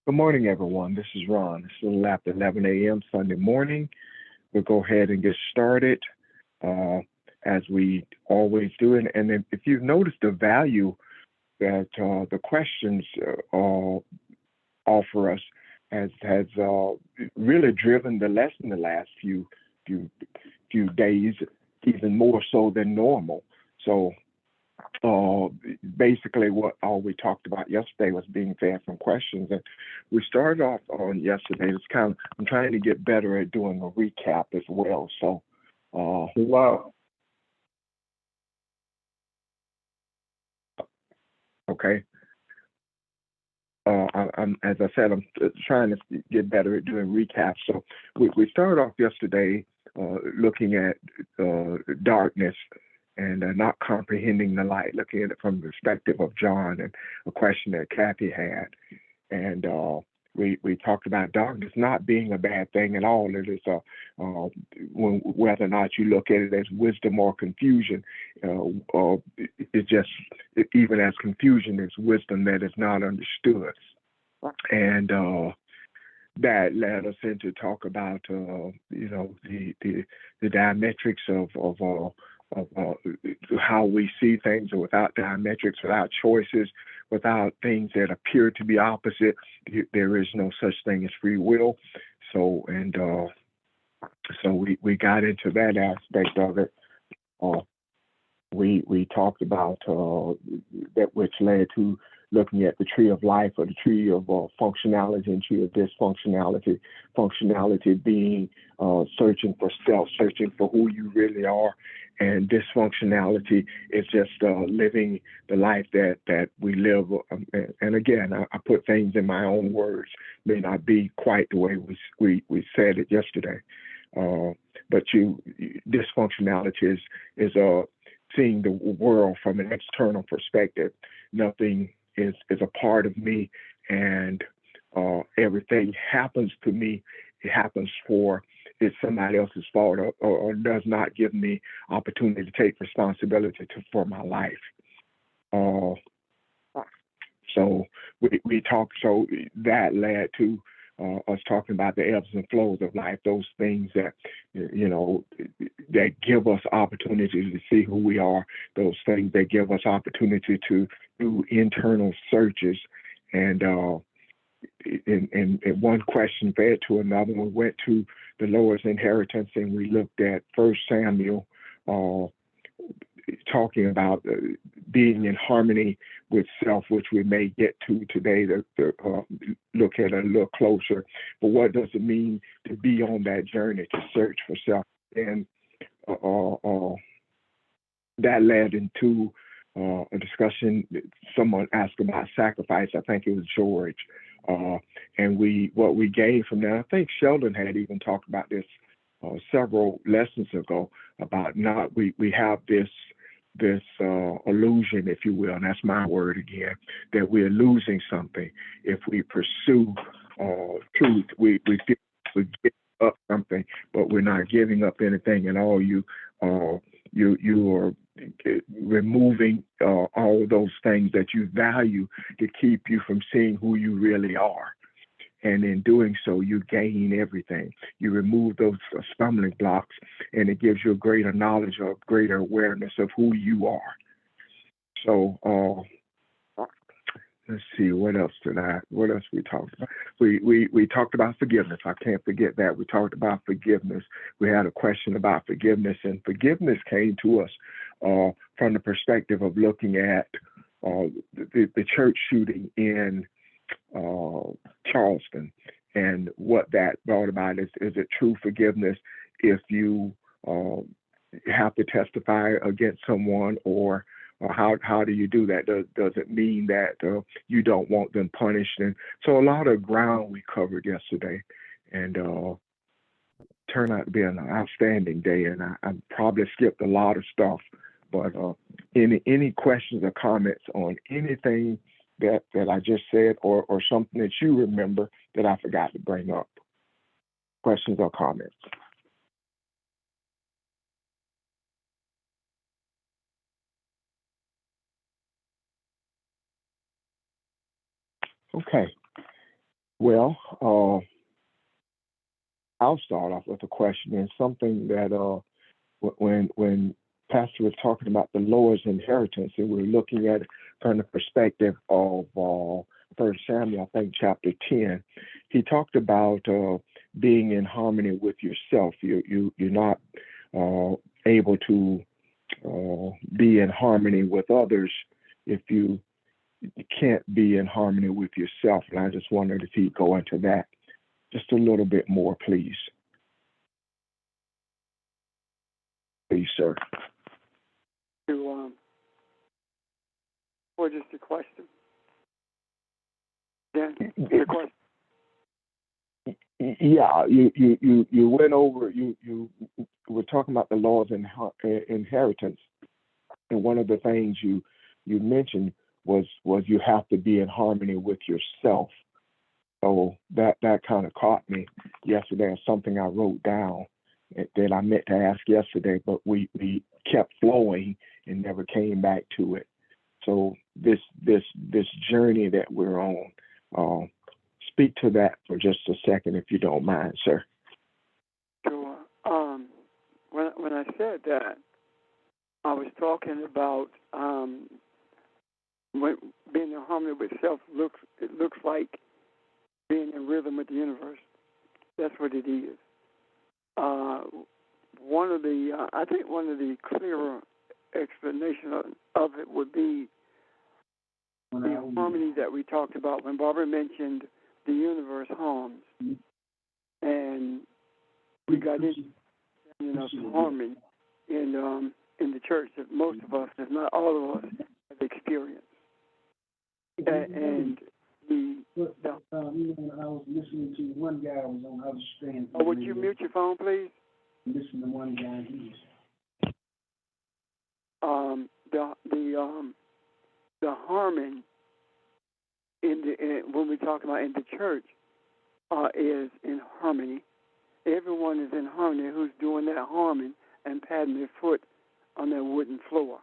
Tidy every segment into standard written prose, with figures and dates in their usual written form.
Good morning, everyone. This is Ron. It's a little after 11 a.m. Sunday morning. We'll go ahead and get started uh, as we always do. And if you've noticed the value that the questions offer us has really driven the lesson the last few few days, even more so than normal. So uh, basically what all we talked about yesterday was being fed from questions, and we started off on yesterday. It's kind of I'm trying to get better at doing a recap as well. So Wow. okay, I'm as I said, I'm trying to get better at doing recaps. So we started off yesterday looking at darkness and not comprehending the light, looking at it from the perspective of John, and a question that Kathy had. And we talked about darkness not being a bad thing at all. It is whether or not you look at it as wisdom or confusion. It's just even as confusion is wisdom that is not understood. And that led us into talk about the diametrics of how we see things, and without diametrics, without choices, without things that appear to be opposite, there is no such thing as free will. So and so we got into that aspect of it. Uh, we talked about that, which led to looking at the tree of life, or the tree of functionality, and tree of dysfunctionality. Functionality being searching for self, searching for who you really are, and dysfunctionality is just living the life that we live. And again, I put things in my own words, may not be quite the way we said it yesterday. Uh, but dysfunctionality is seeing the world from an external perspective. Nothing is a part of me, and everything happens to me. It happens for it's somebody else's fault, or does not give me opportunity to take responsibility for my life. Uh, so we talked. So that led to us talking about the ebbs and flows of life, those things that you know that give us opportunity to see who we are, those things that give us opportunity to do internal searches, and and one question fed to another. We went to the Lord's inheritance, and we looked at First Samuel. Uh, Talking about being in harmony with self, which we may get to today to look at a little closer. But what does it mean to be on that journey to search for self? And uh, uh, uh, that led into a discussion. Someone asked about sacrifice. I think it was George. Uh, and what we gained from that, I think Sheldon had even talked about this several lessons ago, about not we have this illusion, if you will, and that's my word again, that we're losing something if we pursue truth. We feel we give up something, but we're not giving up anything at all. You are removing all those things that you value to keep you from seeing who you really are. And in doing so, you gain everything. You remove those stumbling blocks, and it gives you a greater knowledge or greater awareness of who you are. So let's see, what else we talked about. We talked about forgiveness. I can't forget that. We talked about forgiveness. We had a question about forgiveness, and forgiveness came to us from the perspective of looking at the church shooting in Charleston, and what that brought about is it true forgiveness if you have to testify against someone, or how do you do that? Does it mean that you don't want them punished? And so a lot of ground we covered yesterday, and turned out to be an outstanding day. And I probably skipped a lot of stuff, but any questions or comments on anything that I just said, or something that you remember that I forgot to bring up? Questions or comments? Okay. Well, I'll start off with a question and something that when Pastor was talking about the Lord's inheritance, and we're looking at it from the perspective of First Samuel, I think chapter 10, he talked about being in harmony with yourself. You're not able to be in harmony with others if you can't be in harmony with yourself. And I just wondered if he'd go into that just a little bit more, please. Please, sir. Or just a question? Yeah, the question. Yeah, you went over, you were talking about the Lord's inheritance, and one of the things you mentioned was you have to be in harmony with yourself. So that kind of caught me yesterday, and something I wrote down that I meant to ask yesterday, but we kept flowing and never came back to it. So this journey that we're on, speak to that for just a second, if you don't mind, sir. Sure. When I said that, I was talking about when being in harmony with self looks like being in rhythm with the universe. That's what it is. I think one of the clearer explanation of it would be the harmony that we talked about when Barbara mentioned the universe hums, and we got into harmony in the church that most of us, if not all of us, have experienced. And I was listening to one guy who was on the other strand. Oh, would you mute your phone, please? Listen to one guy. The harmony when we talk about in the church is in harmony. Everyone is in harmony who's doing that harmony and patting their foot on that wooden floor.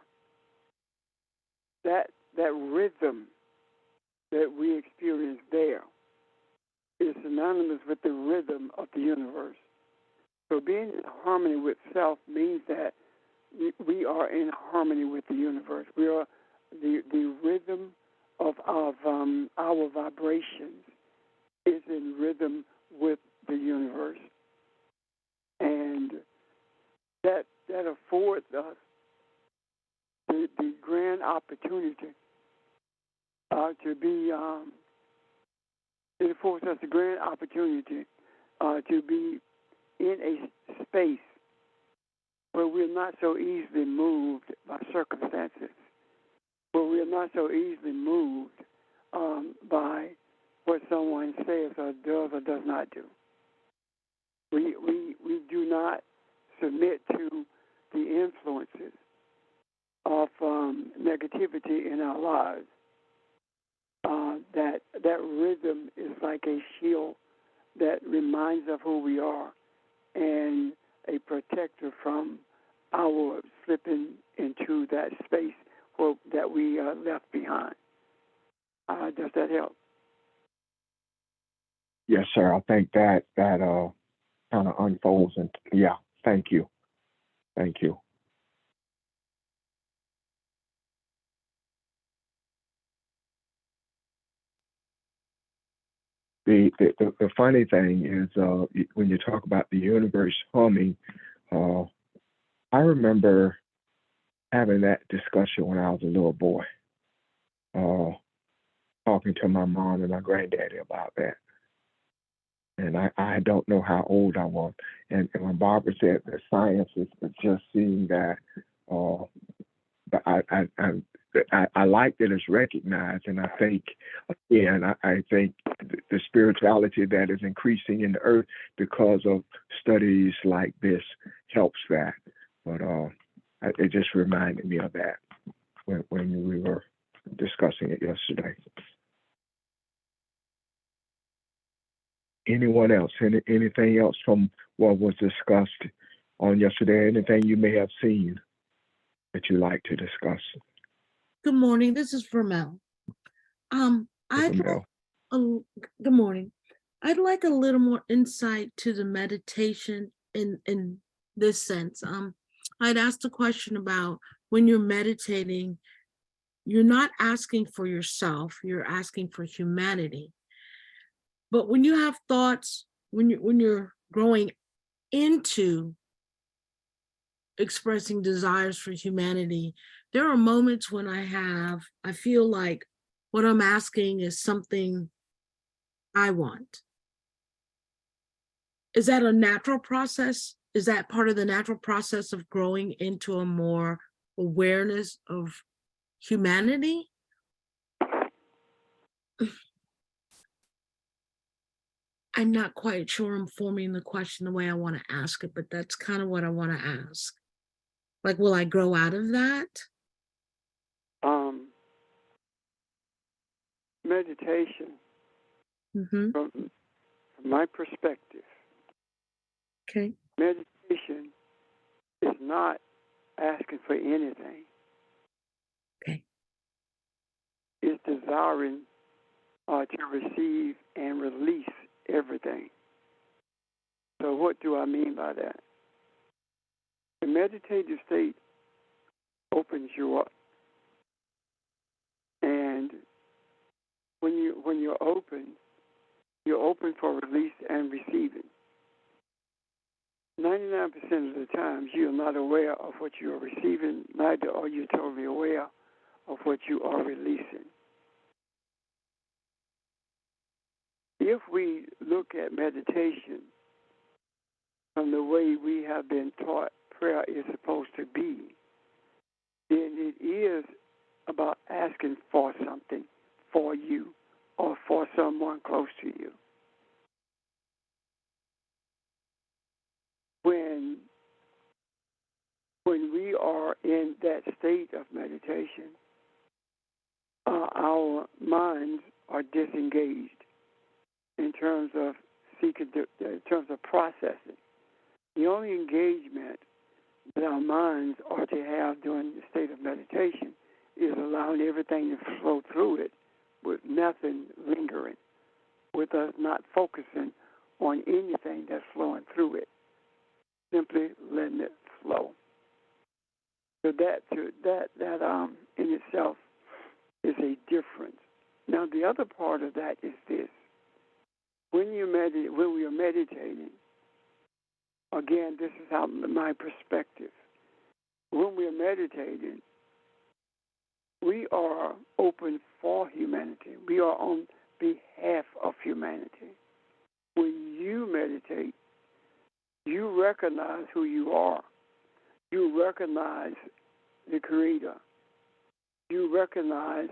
That rhythm that we experience there is synonymous with the rhythm of the universe. So being in harmony with self means that we are in harmony with the universe. We are the rhythm of our vibrations is in rhythm with the universe, and that affords us the grand opportunity to be. It affords us the grand opportunity to be in a space where we're not so easily moved by circumstances, where we're not so easily moved by what someone says or does or does not do. We do not submit to the influences of negativity in our lives. That rhythm is like a shield that reminds us of who we are and a protector from our slipping into that space that we left behind. Does that help? Yes, sir. I think that kind of unfolds, and yeah, thank you. The funny thing is when you talk about the universe humming, I remember having that discussion when I was a little boy, talking to my mom and my granddaddy about that. And I don't know how old I was. And when Barbara said that science is just seeing that, but I like that it's recognized, and I think, again, I think the spirituality that is increasing in the earth because of studies like this helps that. But it just reminded me of that when we were discussing it yesterday. Anyone else? Anything else from what was discussed on yesterday? Anything you may have seen that you like to discuss? Good morning. This is Vermel. Good morning. morning. I'd like a little more insight to the meditation in this sense. I'd asked a question about when you're meditating, you're not asking for yourself, you're asking for humanity. But when you have thoughts, when you're growing into expressing desires for humanity, there are moments when I feel like what I'm asking is something I want. Is that a natural process? Is that part of the natural process of growing into a more awareness of humanity? I'm not quite sure I'm forming the question the way I want to ask it, but that's kind of what I want to ask. Like, will I grow out of that? Meditation, Hmm. from my perspective, Okay. meditation is not asking for anything. Okay. It's desiring to receive and release everything. So what do I mean by that? The meditative state opens you up. And when you're open for release and receiving. 99% of the times you're not aware of what you are receiving, neither are you totally aware of what you are releasing. If we look at meditation from the way we have been taught prayer is supposed to be, then it is about asking for something for you or for someone close to you. When we are in that state of meditation, our minds are disengaged in terms of in terms of processing. The only engagement that our minds are to have during the state of meditation is allowing everything to flow through it with nothing lingering, with us not focusing on anything that's flowing through it, simply letting it flow. So that in itself is a difference. Now the other part of that is this: when we are meditating, again, this is how my perspective. When we are meditating, we are open for humanity. We are on behalf of humanity. When you meditate, you recognize who you are. You recognize the Creator. You recognize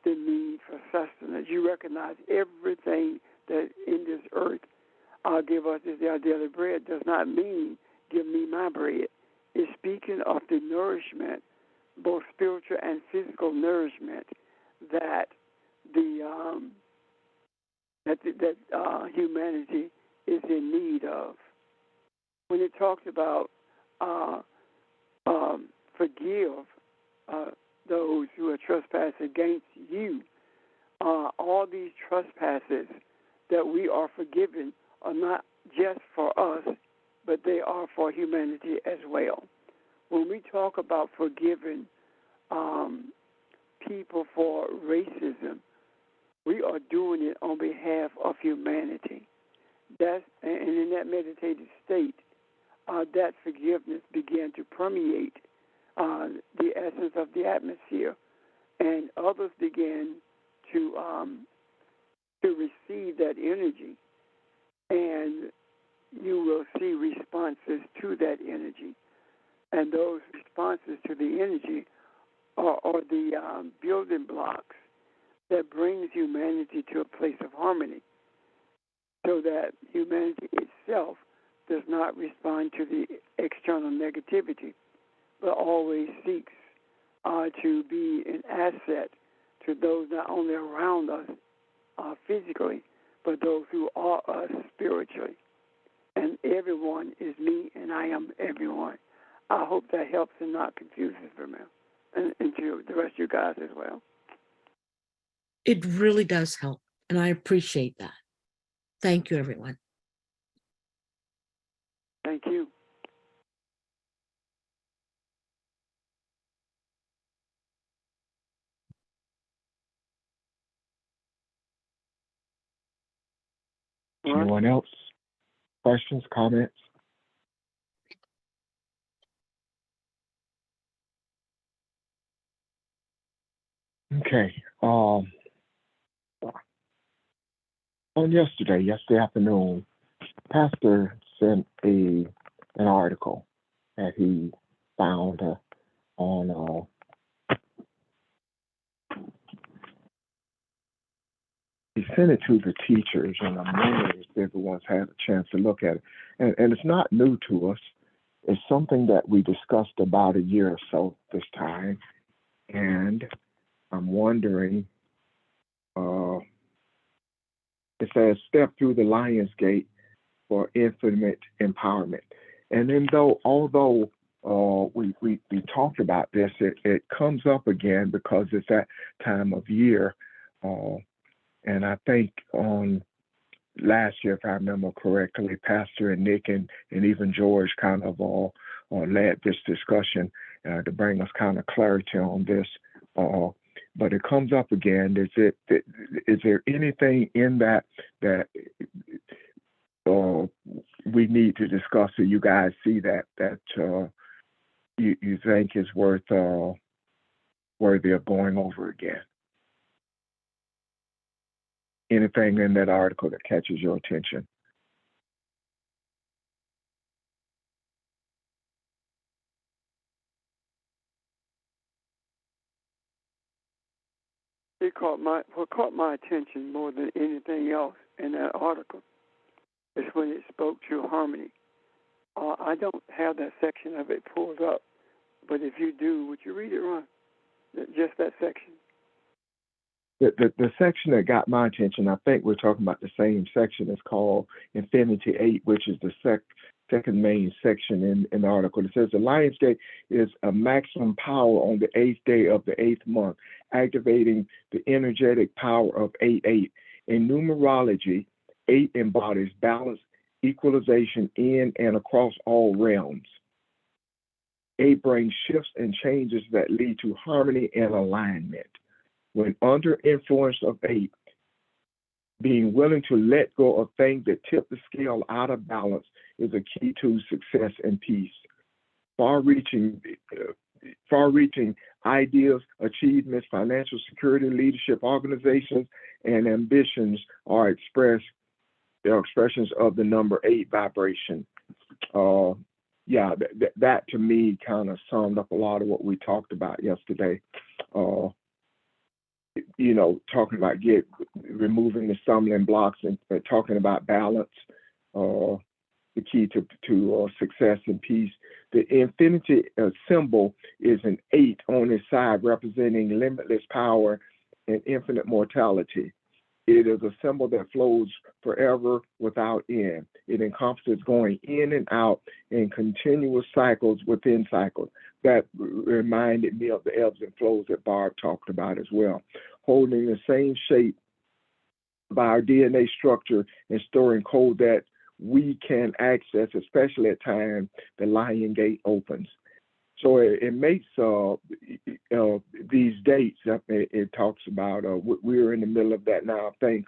the need for sustenance. You recognize everything that in this earth, give us this our daily bread, does not mean give me my bread. It's speaking of the nourishment, both spiritual and physical nourishment, that humanity is in need of. When it talks about forgive those who are trespassed against you, all these trespasses that we are forgiven are not just for us, but they are for humanity as well. When we talk about forgiving people for racism, we are doing it on behalf of humanity. And in that meditative state, that forgiveness began to permeate the essence of the atmosphere, and others began to receive that energy, and you will see responses to that energy, and those responses to the energy are the building blocks that brings humanity to a place of harmony, so that humanity itself does not respond to the external negativity, but always seeks to be an asset to those not only around us physically, but those who are us spiritually. And everyone is me, and I am everyone. I hope that helps and not confuses for me, and to the rest of you guys as well. It really does help, and I appreciate that. Thank you, everyone. Thank you. Ron? Anyone else? Questions, comments? Okay. On yesterday afternoon, Pastor sent an article that he found on he sent it to the teachers, and I'm wondering if everyone's had a chance to look at it. And it's not new to us. It's something that we discussed about a year or so this time, and I'm wondering. It says, "Step through the Lion's Gate for infinite empowerment." And then, although we talked about this, it comes up again because it's that time of year. And I think on last year, if I remember correctly, Pastor and Nick and even George kind of led this discussion to bring us kind of clarity on this. But it comes up again. Is there anything in that we need to discuss, so you guys see that you think is worthy of going over again? Anything in that article that catches your attention? What caught my attention more than anything else in that article is when it spoke to harmony. I don't have that section of it pulled up, but if you do, would you read it, Ron? Just that section. The section that got my attention, I think we're talking about the same section. It's called Infinity 8, which is the second main section in the article. It says the Lion's Gate is a maximum power on the 8th day of the 8th month, activating the energetic power of 8-8. In numerology, 8 embodies balance, equalization in and across all realms. 8 brings shifts and changes that lead to harmony and alignment. When under influence of 8, being willing to let go of things that tip the scale out of balance is a key to success and peace. Far-reaching ideas, achievements, financial security, leadership, organizations, and ambitions are expressions of the number 8 vibration. That to me kind of summed up a lot of what we talked about yesterday. Talking about removing the stumbling blocks and talking about balance, the key to success and peace. The infinity symbol is an 8 on its side, representing limitless power and infinite mortality. It is a symbol that flows forever without end. It encompasses going in and out in continuous cycles within cycles. That reminded me of the ebbs and flows that Barb talked about as well. Holding the same shape by our DNA structure and storing code that we can access, especially at times the Lion Gate opens. So it makes these dates. It talks about we're in the middle of that now. I think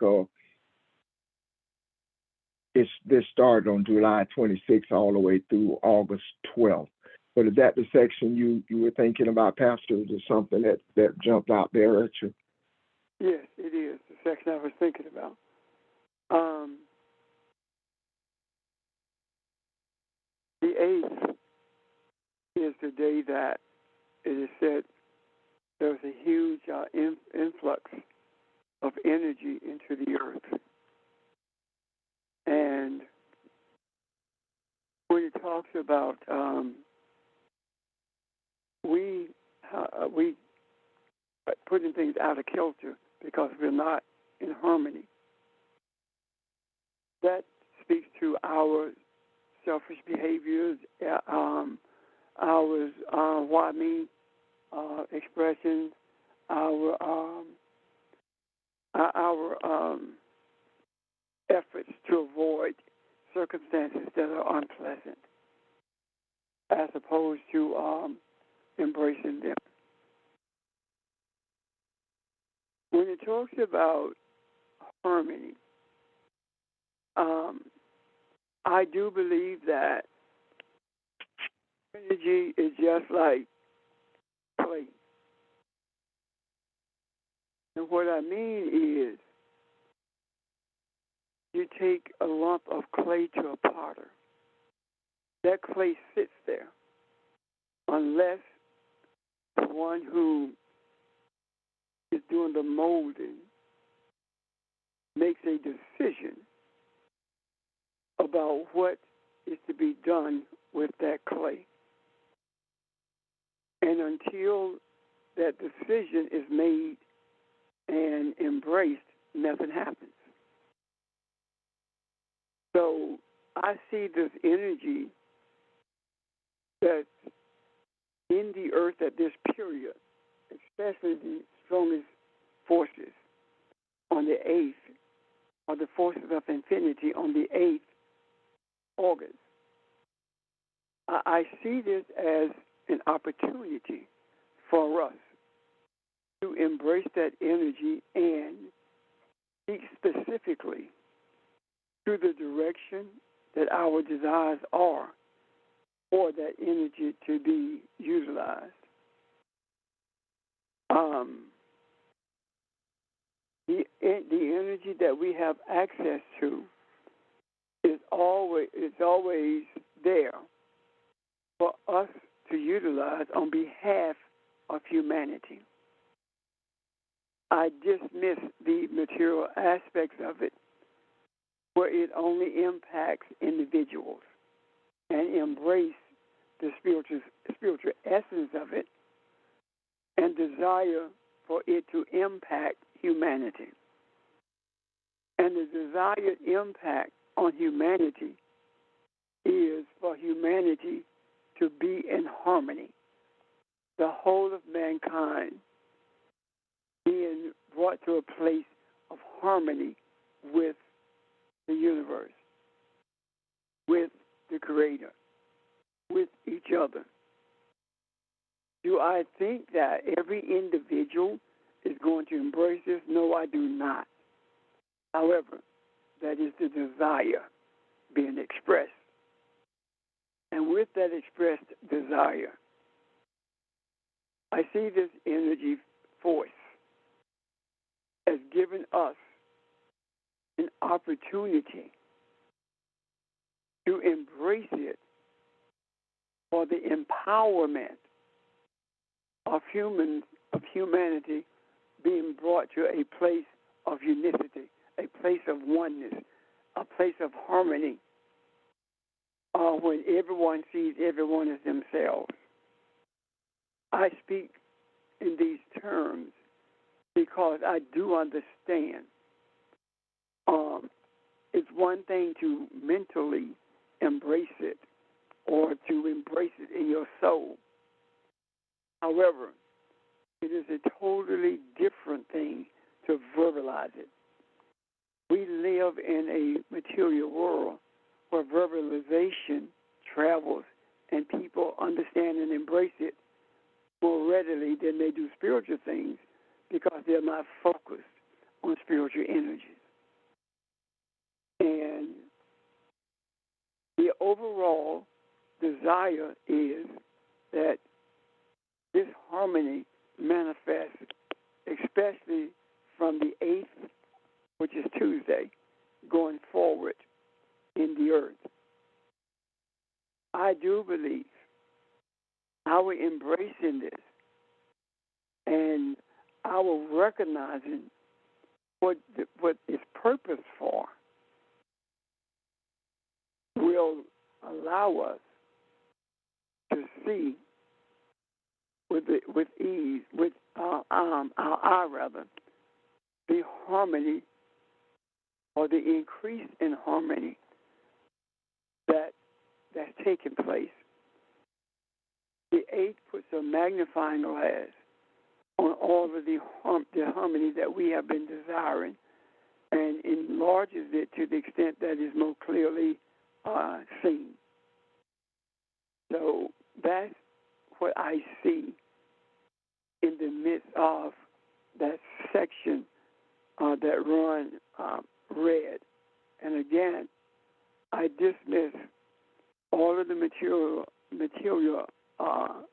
this started on July 26th all the way through August 12th. But is that the section you were thinking about, Pastor? Is there something that jumped out there at you? Yes, it is the section I was thinking about. The 8th is the day that it is said there was a huge influx of energy into the earth. And when it talks about we putting things out of kilter because we're not in harmony, that speaks to our selfish behaviors, our why me expressions, our efforts to avoid circumstances that are unpleasant, as opposed to embracing them. When it talks about harmony, I do believe that energy is just like clay. And what I mean is, you take a lump of clay to a potter. That clay sits there unless the one who is doing the molding makes a decision about what is to be done with that clay. And until that decision is made and embraced, nothing happens. So I see this energy that's in the earth at this period, especially the strongest forces on the 8th, or the forces of infinity on the 8th August. I see this as an opportunity for us to embrace that energy and speak specifically to the direction that our desires are for that energy to be utilized. The energy that we have access to is always there for us to utilize on behalf of humanity. I dismiss the material aspects of it, where it only impacts individuals, and embrace the spiritual essence of it and desire for it to impact humanity. And the desired impact on humanity is for humanity to be in harmony. The whole of mankind being brought to a place of harmony with the universe, with the Creator, with each other. Do I think that every individual is going to embrace this? No, I do not. However, that is the desire being expressed. And with that expressed desire, I see this energy force as giving us an opportunity to embrace it for the empowerment of humanity being brought to a place of unicity, a place of oneness, a place of harmony, when everyone sees everyone as themselves. I speak in these terms because I do understand. It's one thing to mentally embrace it or to embrace it in your soul. However, it is a totally different thing to verbalize it. We live in a material world where verbalization travels and people understand and embrace it more readily than they do spiritual things because they're not focused on spiritual energies. And the overall desire is that this harmony manifests, especially from the 8th, which is Tuesday, going forward in the earth. I do believe our embracing this and our recognizing what its purpose for will allow us to see with ease, with our eye rather, the harmony or the increase in harmony that's taking place. The 8th puts a magnifying glass on all of the harmony that we have been desiring and in enlarges it to the extent that is more clearly seen. So that's what I see in the midst of that section that Ron read. And again, I dismiss all of the material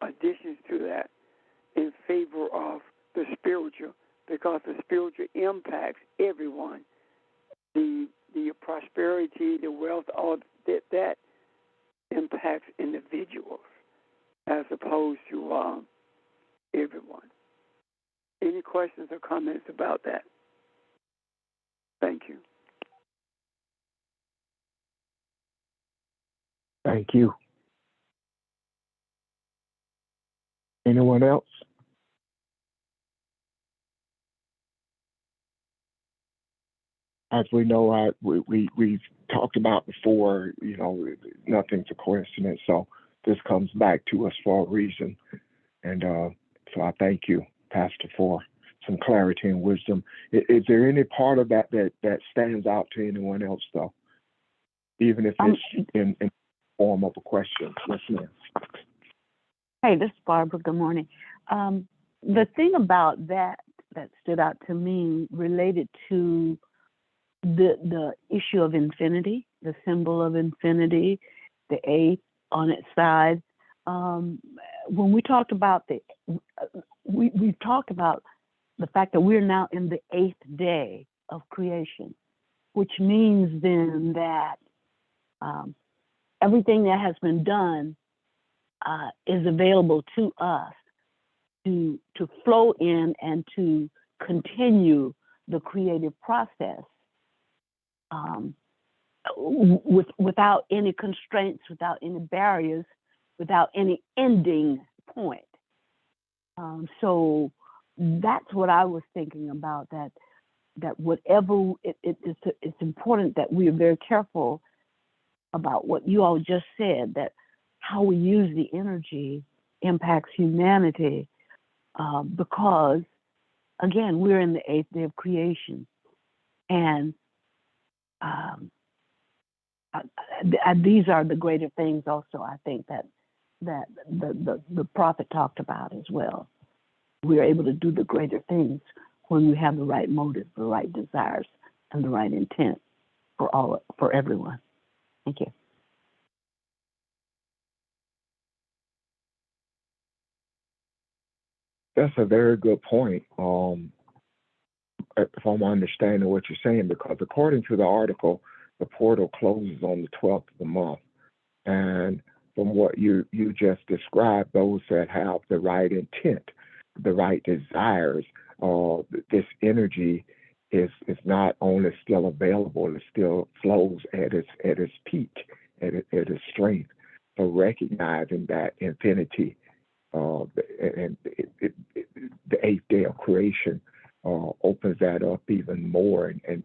additions to that in favor of the spiritual, because the spiritual impacts everyone. The prosperity, the wealth, all that impacts individuals as opposed to everyone. Any questions or comments about that? Thank you. Thank you. Anyone else? As we know, we've talked about before, nothing's a coincidence. So this comes back to us for a reason. And so I thank you, Pastor, for some clarity and wisdom. Is there any part of that stands out to anyone else, though? Even if it's in form of a question. Yes, ma'am. Hey, this is Barbara. Good morning. The thing about that stood out to me related to the issue of infinity, the symbol of infinity, the eighth on its side. When we talked about we've talked about the fact that we're now in the eighth day of creation, which means then that everything that has been done is available to us to flow in and to continue the creative process without any constraints, without any barriers, without any ending point. So that's what I was thinking about, that whatever, it's important that we are very careful about what you all just said, that how we use the energy impacts humanity, because, again, we're in the eighth day of creation. And these are the greater things also, I think, that the prophet talked about as well. We are able to do the greater things when we have the right motive, the right desires, and the right intent for everyone. Thank you. That's a very good point. If I'm understanding what you're saying, because according to the article, the portal closes on the 12th of the month. And from what you just described, those that have the right intent, the right desires, this energy is not only still available, it still flows at its peak, at its strength. So recognizing that infinity and the eighth day of creation opens that up even more and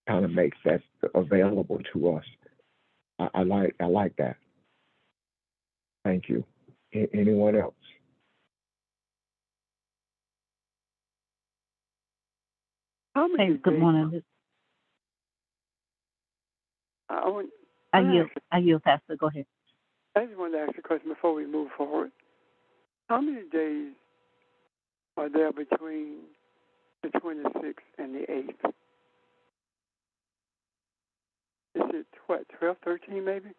kind of makes that available to us. I like that. Thank you. Anyone else? How many Hey, good days? morning. I yield, Pastor. Go ahead. I just wanted to ask a question before we move forward. How many days are there between the 26th and the 8th? Is it 12, 13 maybe?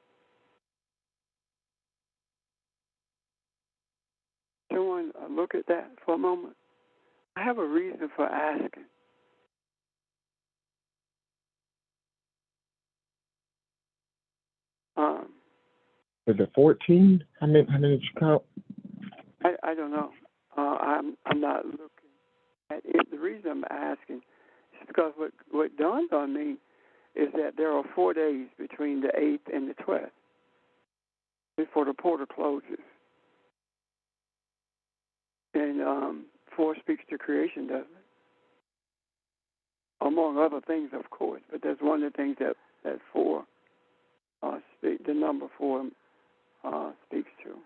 Someone look at that for a moment. I have a reason for asking. Is it 14? How many did you count? I don't know. I'm not looking at it. The reason I'm asking is because what dawned on me is that there are 4 days between the 8th and the 12th before the portal closes. And 4 speaks to creation, doesn't it? Among other things, of course, but that's one of the things that 4 the number 4 speaks to.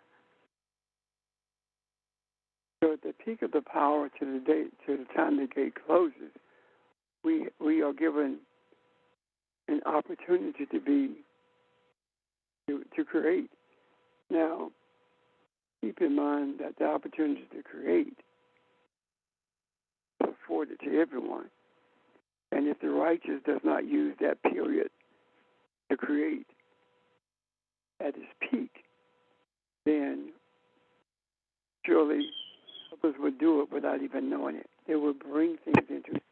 So at the peak of the power to the time the gate closes, we are given an opportunity to create. Now, keep in mind that the opportunity to create is afforded to everyone. And if the righteous does not use that period to create at its peak, then surely others would do it without even knowing it. They would bring things into existence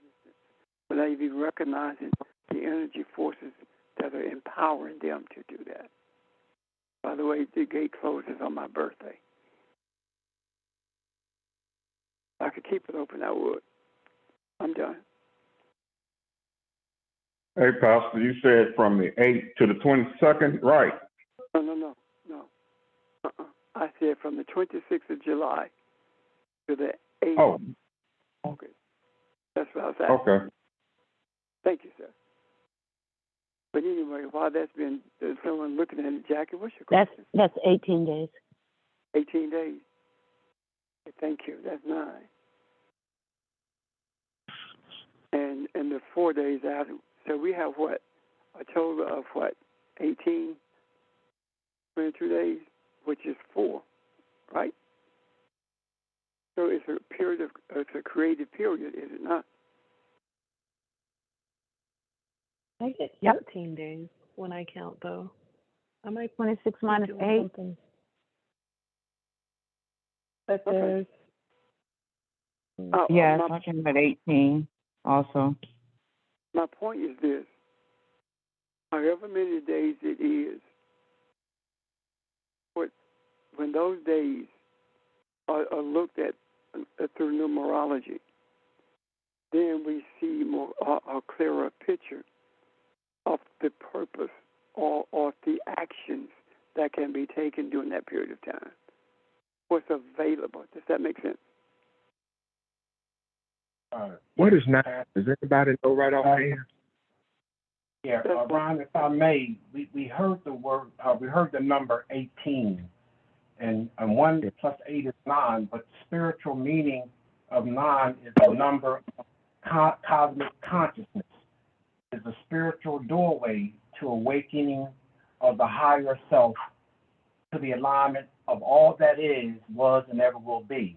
without even recognizing the energy forces that are empowering them to do that. By the way, the gate closes on my birthday. If I could keep it open, I would. I'm done. Hey, Pastor, you said from the 8th to the 22nd, right? No. I said from the 26th of July to the 8th Oh, of August. That's what I was asking. okay. Thank you, sir. But anyway, while that's been, there's someone looking at it, Jackie, what's your question? That's 18 days. 18 days. Okay, thank you. That's 9. And the 4 days after. So we have what? A total of what? 18, 22 days, which is 4, right? So it's a period of, it's a creative period, is it not? I get Yep. 14 days when I count, though. I might 26 be minus doing 8. something. But Okay. there's Yeah, my, it's talking about 18 also. my point is this. However many days it is, when those days are looked at through numerology, then we see a clearer picture of the purpose or the actions that can be taken during that period of time. What's available. Does that make sense? What is 9? Does anybody know right offhand? Yeah, Ron, if I may, we heard the word, we heard the number 18, and 1 plus 8 is 9, but the spiritual meaning of 9 is the number of cosmic consciousness. It's a spiritual doorway to awakening of the higher self, to the alignment of all that is, was, and ever will be.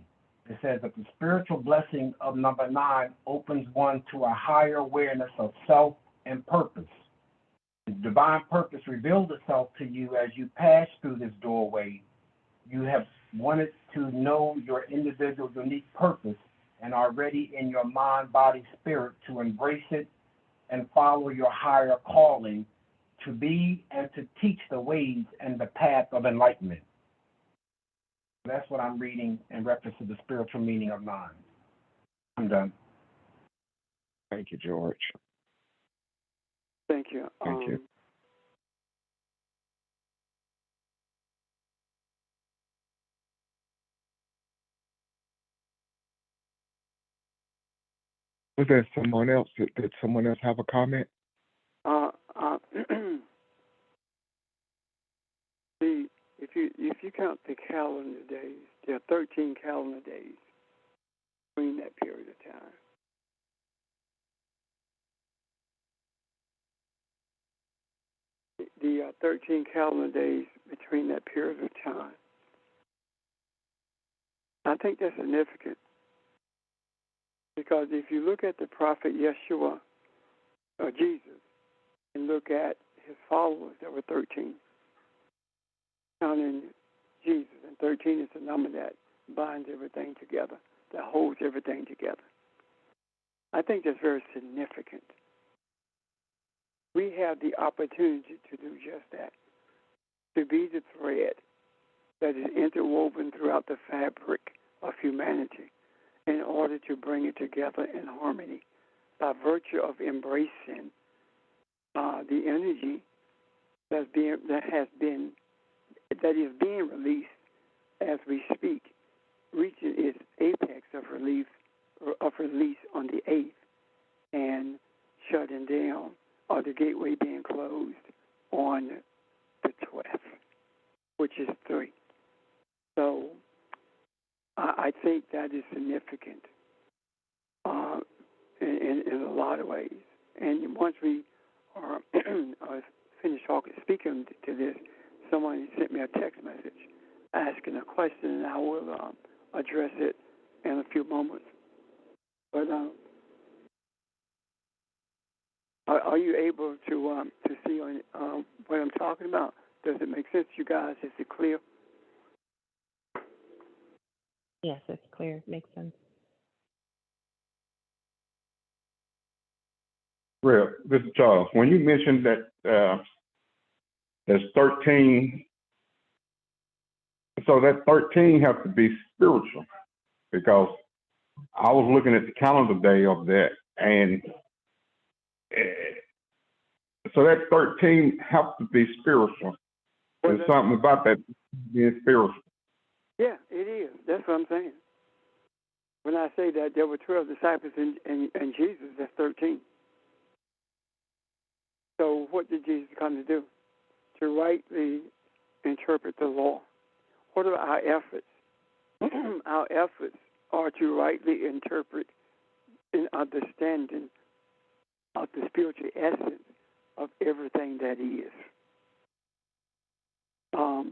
It says that the spiritual blessing of number 9 opens one to a higher awareness of self and purpose. The divine purpose reveals itself to you as you pass through this doorway. You have wanted to know your individual unique purpose and are ready in your mind, body, spirit to embrace it and follow your higher calling to be and to teach the ways and the path of enlightenment. That's what I'm reading in reference to the spiritual meaning of 9. I'm done. Thank you, George. Thank you. Thank you. Was there someone else? Did someone else have a comment? See, if you count the calendar days, there are 13 calendar days between that period of time. The 13 calendar days between that period of time. I think that's significant because if you look at the prophet Yeshua, or Jesus, and look at his followers, there were 13. Counting Jesus, and 13 is the number that binds everything together, that holds everything together. I think that's very significant. We have the opportunity to do just that, to be the thread that is interwoven throughout the fabric of humanity in order to bring it together in harmony by virtue of embracing the energy that is being released as we speak, reaching its apex of release on the 8th and shutting down, or the gateway being closed on the 12th, which is 3. So I think that is significant in a lot of ways. And once we are finished speaking to this, someone sent me a text message asking a question, and I will address it in a few moments. But are you able to see what I'm talking about? Does it make sense to you guys? Is it clear? Yes, it's clear. Makes sense. Real, this is Charles. When you mentioned that there's 13, so that 13 has to be spiritual, because I was looking at the calendar day of that, and so that 13 has to be spiritual. There's something about that being spiritual. Yeah, it is. That's what I'm saying. When I say that there were 12 disciples and Jesus, that's 13. So what did Jesus come to do? To rightly interpret the law. What are our efforts? Our efforts are to rightly interpret and understanding of the spiritual essence of everything that is.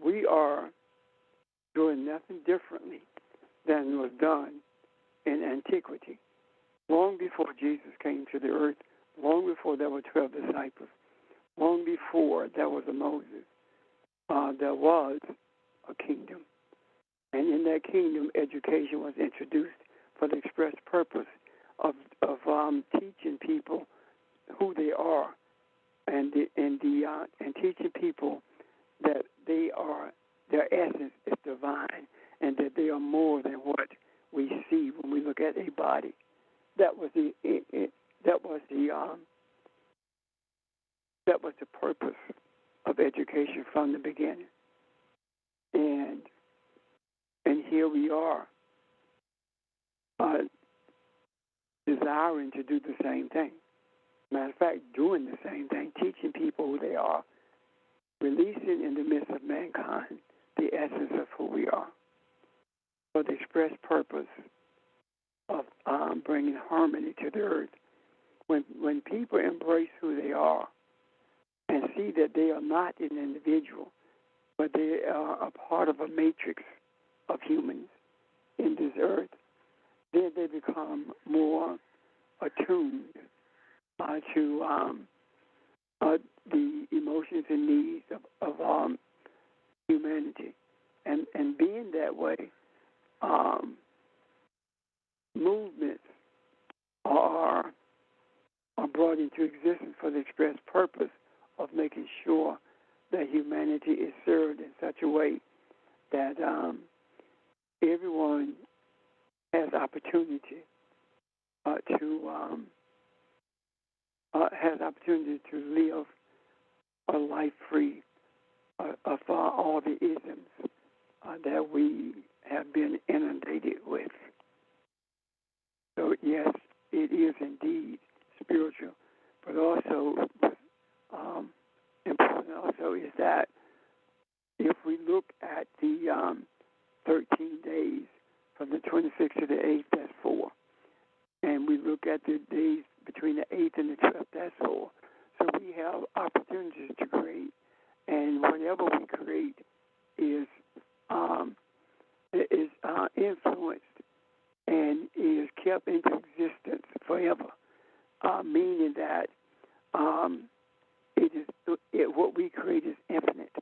We are doing nothing differently than was done in antiquity. Long before Jesus came to the earth, long before there were 12 disciples, long before there was a Moses, there was a kingdom. And in that kingdom, education was introduced for the express purpose of teaching people who they are, and teaching people that they are, their essence is divine, and that they are more than what we see when we look at a body. That was the purpose of education from the beginning. And here we are, desiring to do the same thing. Matter of fact, doing the same thing, teaching people who they are, releasing in the midst of mankind the essence of who we are, for the express purpose of bringing harmony to the earth. When people embrace who they are and see that they are not an individual, but they are a part of a matrix of humans in this earth, then they become more attuned to the emotions and needs of humanity. And being that way, movements are brought into existence for the express purpose of making sure that humanity is served in such a way that everyone has opportunity to live a life free of all the isms that we have been inundated with. So yes, it is indeed spiritual, but also important also is that if we look at the 13 days from the 26th to the 8th, that's 4. And we look at the days between the 8th and the 12th, that's 4. So we have opportunities to create, and whatever we create is influenced and is kept into existence forever, meaning that what we create is infinite,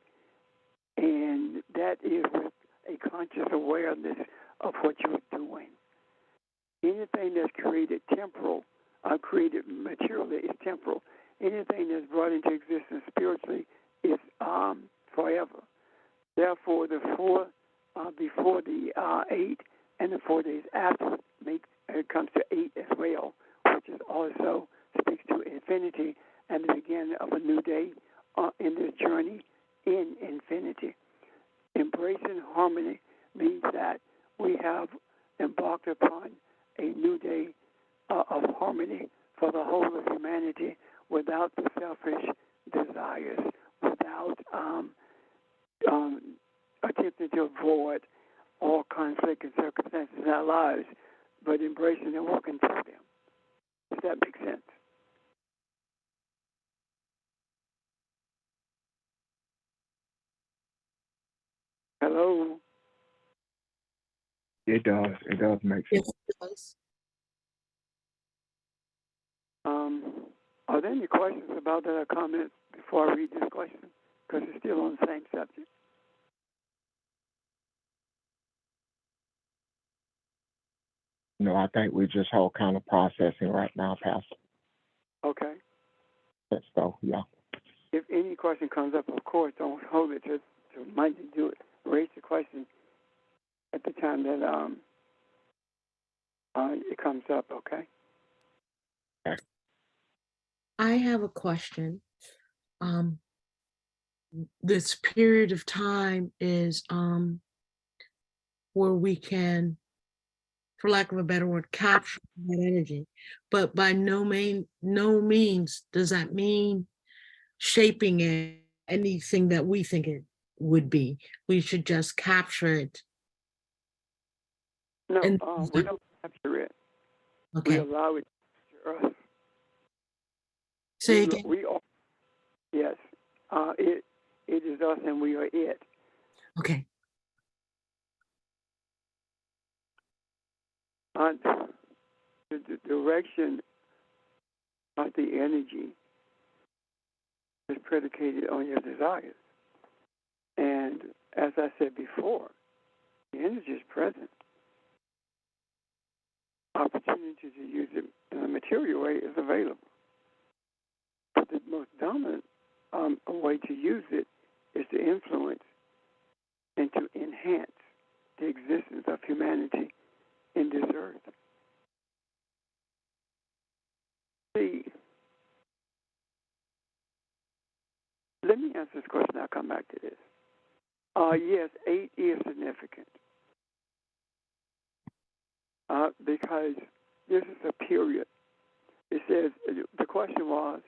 and that is with a conscious awareness of what you're doing. Anything that's created temporal, created materially, is temporal. Anything that's brought into existence spiritually is forever. Therefore, the 4 before the 8 and the 4 days after it comes to 8 as well, which is also speaks to infinity and the beginning of a new day in this journey in infinity. Embracing harmony means that we have embarked upon a new day of harmony for the whole of humanity, without the selfish desires, without attempting to avoid all conflict and circumstances in our lives, but embracing and working through them. Does that make sense? flow. It does. It does make sense. Yes, it does. Are there any questions about that or comments before I read this question? Because it's still on the same subject. No, I think we're just all kind of processing right now, Pastor. Okay. Let's go. Yeah. If any question comes up, of course, don't hold it to Monday. Do it. Raise the question at the time that it comes up. Okay. I have a question. Um, this period of time is where we can, for lack of a better word, capture that energy. But by no means does that mean shaping it anything that we think it would be. We should just capture it. No, And we don't capture it. We okay, allow it to capture us. say again. We are. Yes. It is us, and we are it. Okay, The direction of the energy is predicated on your desires. And as I said before, the energy is present. Opportunity to use it in a material way is available. But the most dominant way to use it is to influence and to enhance the existence of humanity in this earth. See, let me answer this question. I'll come back to this. Yes, 8 is significant because this is a period. It says, the question was,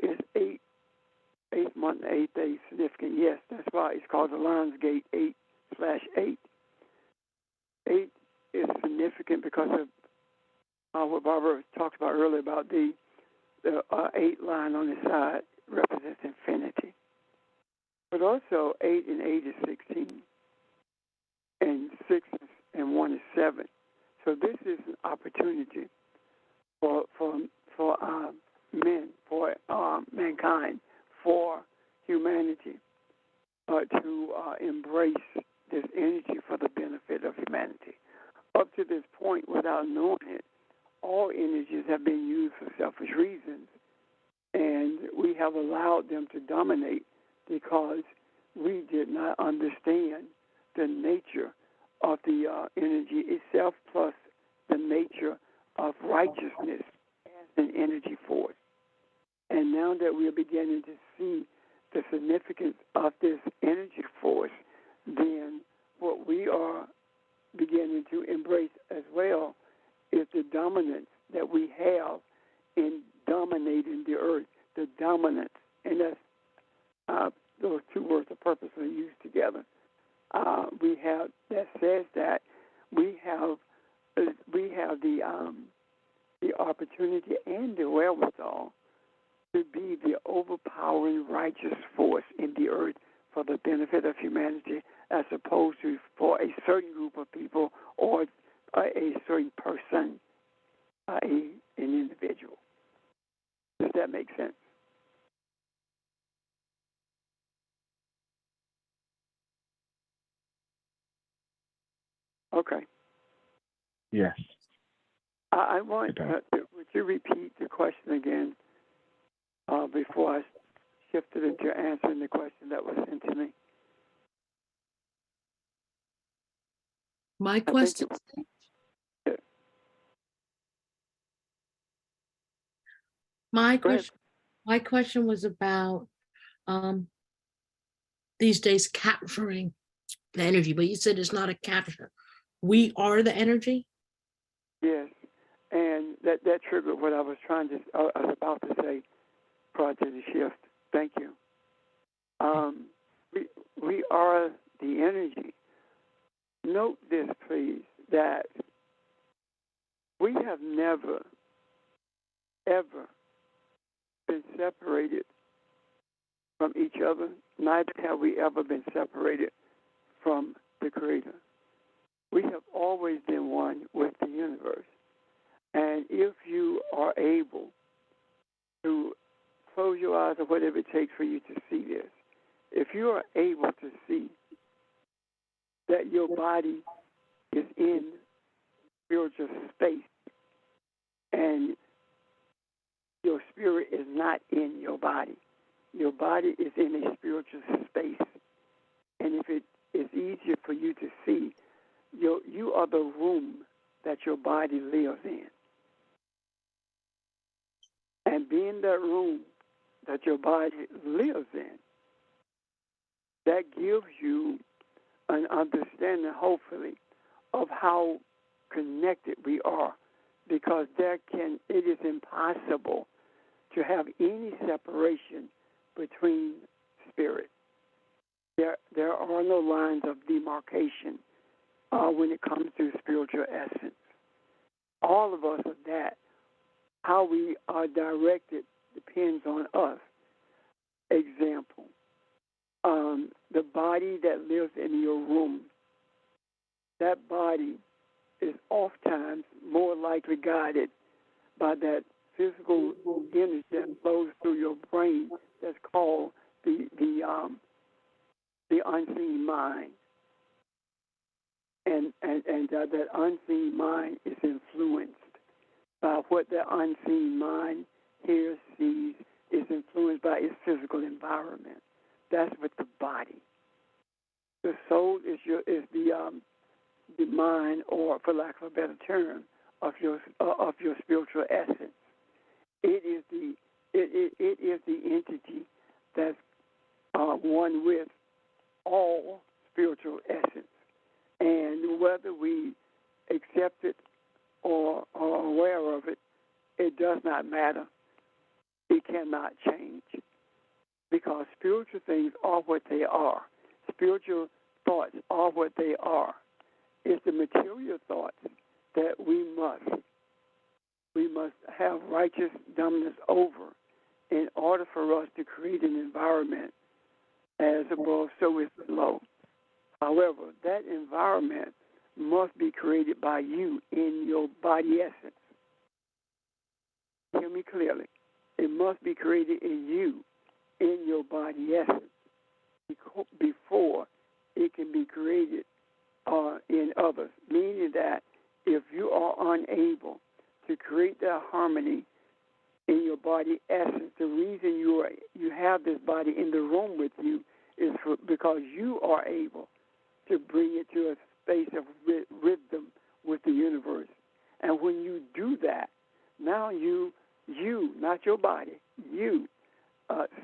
is 8th month and 8th day significant? Yes, that's why it's called the Lions Gate 8/8. 8 is significant because of what Barbara talked about earlier about the 8 line on the side represents infinity. But also 8 and 8 is 16, and 6 and 1 is 7. So this is an opportunity for men, for mankind, for humanity to embrace this energy for the benefit of humanity. Up to this point, without knowing it, all energies have been used for selfish reasons, and we have allowed them to dominate because we did not understand the nature of the energy itself, plus the nature of righteousness as an energy force. And now that we are beginning to see the significance of this energy force, then what we are beginning to embrace as well is the dominance that we have in dominating the earth, the dominance. And that's those two words are purposely used together. We have that says that we have the opportunity and the wherewithal to be the overpowering righteous force in the earth for the benefit of humanity, as opposed to for a certain group of people or a certain person, an individual. Does that make sense? Okay. Yes. I want, would you repeat the question again before I shifted into answering the question that was sent to me? my question. My question was about these days capturing the energy, but you said it's not a capture. We are the energy. Yes, and that triggered what I was about to say prior to the shift. Thank you. We are the energy. Note this, please, that we have never, ever been separated from each other. Neither have we ever been separated from the Creator. We have always been one with the universe. And if you are able to close your eyes or whatever it takes for you to see this, if you are able to see that your body is in spiritual space and your spirit is not in your body is in a spiritual space. And if it is easier for you to see, you are the room that your body lives in. And being that room that your body lives in, that gives you an understanding, hopefully, of how connected we are, because it is impossible to have any separation between spirit. There are no lines of demarcation when it comes to spiritual essence. All of us are that. How we are directed depends on us. Example, the body that lives in your room, that body is oftentimes more likely guided by that physical energy that flows through your brain that's called the unseen mind. And that unseen mind is influenced by what the unseen mind hears, sees, is influenced by its physical environment. That's with the body. The soul is the mind, or for lack of a better term, of your spiritual essence. It is the entity that's one with all spiritual essence. And whether we accept it or are aware of it, it does not matter. It cannot change, because spiritual things are what they are. Spiritual thoughts are what they are. It's the material thoughts that we must have righteous dominance over in order for us to create an environment as above, so is below. However, that environment must be created by you in your body essence. Hear me clearly. It must be created in you, in your body essence, before it can be created in others. Meaning that if you are unable to create that harmony in your body essence, the reason you have this body in the room with you is because you are able to bring it to a space of rhythm with the universe. And when you do that, now you, not your body, you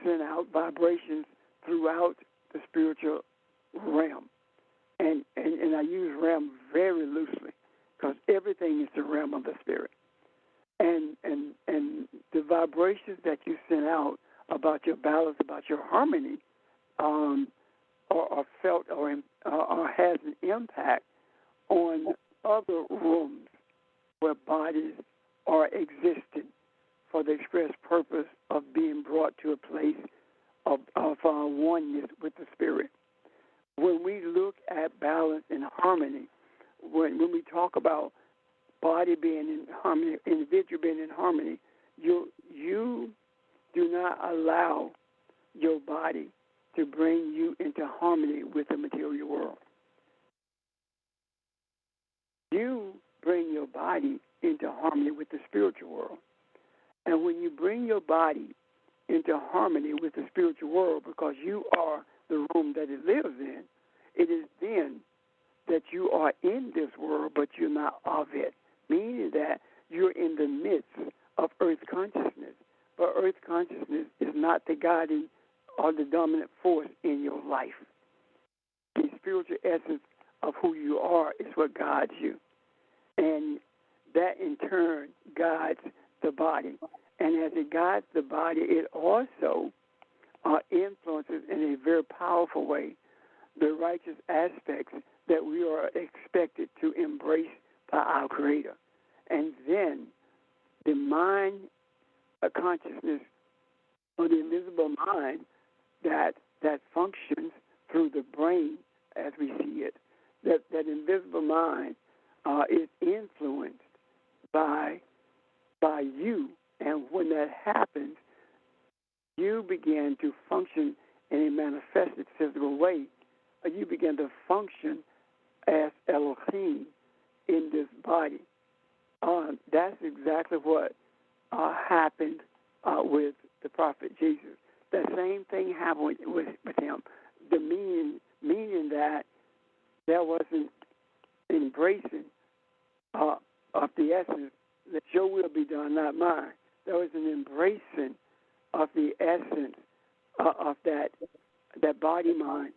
send out vibrations throughout the spiritual realm. And I use realm very loosely, because everything is the realm of the spirit. And the vibrations that you send out about your balance, about your harmony, are felt or has an impact on other rooms where bodies are existing for the express purpose of being brought to a place of oneness with the spirit. When we look at balance and harmony, when we talk about body being in harmony, individual being in harmony, you do not allow your body to bring you into harmony with the material world. You bring your body into harmony with the spiritual world. And when you bring your body into harmony with the spiritual world, because you are the room that it lives in, it is then that you are in this world, but you're not of it. Meaning that you're in the midst of earth consciousness. But earth consciousness is not the guiding or the dominant force in your life. The spiritual essence of who you are is what guides you. And that in turn guides the body. And as it guides the body, it also influences in a very powerful way the righteous aspects that we are expected to embrace by our Creator. And then the mind, a consciousness, or the invisible mind that functions through the brain as we see it, that invisible mind is influenced by you, and when that happens, you begin to function in a manifested physical way. You begin to function as Elohim in this body. That's exactly what happened with the prophet Jesus. That same thing happened with him. The meaning that there was an embracing of the essence that your will be done, not mine. There was an embracing of the essence of that body mind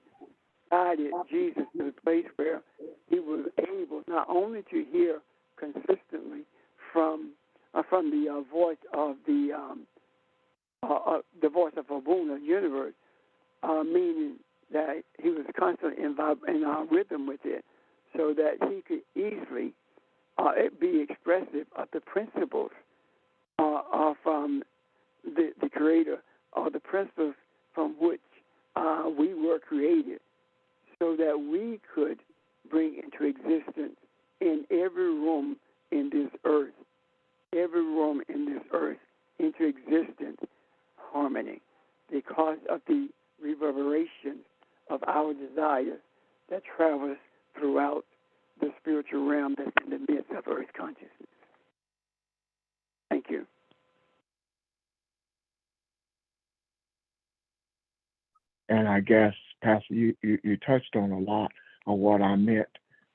guided Jesus to the place where he was able not only to hear consistently from the voice of the voice of Abuna universe, meaning that he was constantly in rhythm with it, so that he could easily be expressive of the principles of the Creator, or the principles from which we were created, so that we could bring into existence in every room in this earth, into existence harmony, because of the reverberations of our desires that travels throughout the spiritual realm that's in the midst of earth consciousness. Thank you. And I guess, Pastor, you touched on a lot of what I meant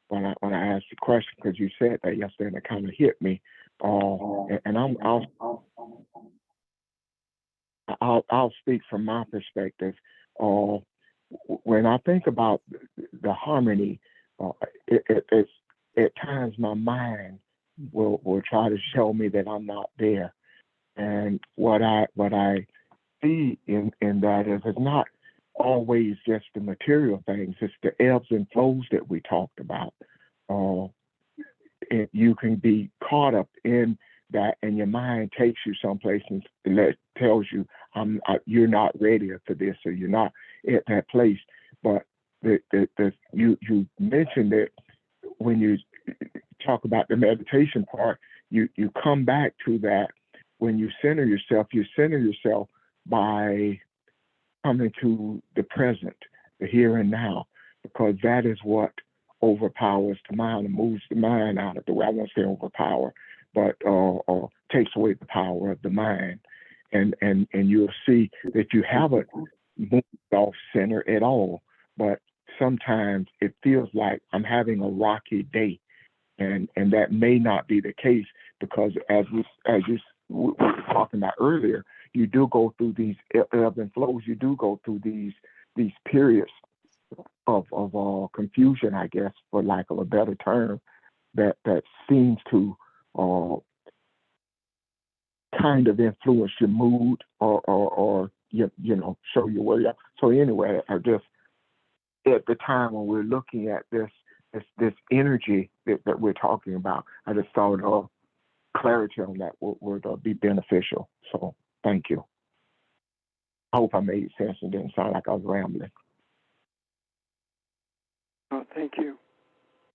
when I asked the question, because you said that yesterday and it kind of hit me. And I'll speak from my perspective. When I think about the harmony, it's at times my mind will try to show me that I'm not there. And what I see in that is it's not always just the material things, it's the ebbs and flows that we talked about. You can be caught up in that, and your mind takes you someplace and tells you you're not ready for this, or you're not at that place. But you mentioned that when you talk about the meditation part, you come back to that. When you center yourself by coming to the present, the here and now, because that is what overpowers the mind and moves the mind out of the way. I won't say overpower, but or takes away the power of the mind. And you'll see that you haven't moved off center at all, but sometimes it feels like I'm having a rocky day. And that may not be the case, because as we were talking about earlier, you do go through these ebbs and flows. You do go through these periods of confusion, I guess, for lack of a better term, that seems to kind of influence your mood or you know, show you where you are. So anyway, I just, at the time when we're looking at this energy that we're talking about, I just thought clarity on that would be beneficial. So thank you. I hope I made sense and didn't sound like I was rambling. Oh, thank you.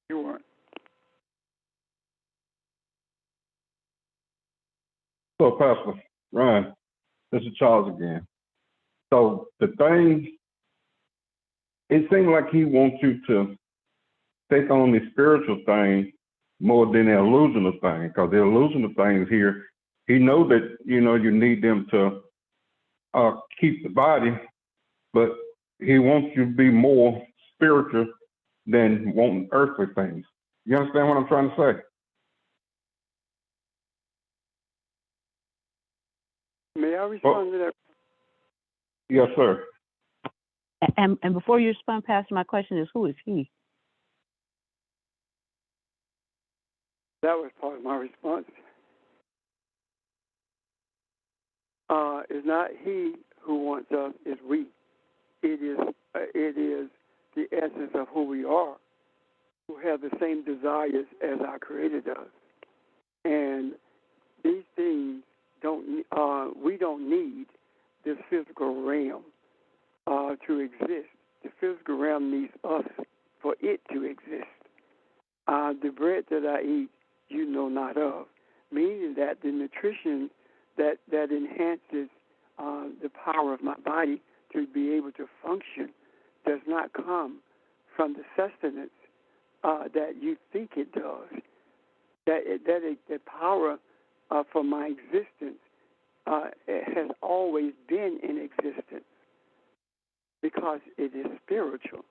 You weren't. So, Pastor Ryan, this is Charles again. So the thing, it seems like he wants you to take on the spiritual thing more than the illusional thing, because the illusional things here, he knows that, you know, you need them to keep the body, but he wants you to be more spiritual than wanting earthly things. You understand what I'm trying to say? May I respond to that? Yes, sir. And before you respond, Pastor, my question is, who is he? That was part of my response. It's not he who wants us, it's we. It is the essence of who we are, who have the same desires as our Creator does. And these things we don't need this physical realm to exist. The physical realm needs us for it to exist. The bread that I eat, you know not of, meaning that the nutrition that enhances the power of my body to be able to function does not come from the sustenance that you think it does. The power for my existence it has always been in existence because it is spiritual.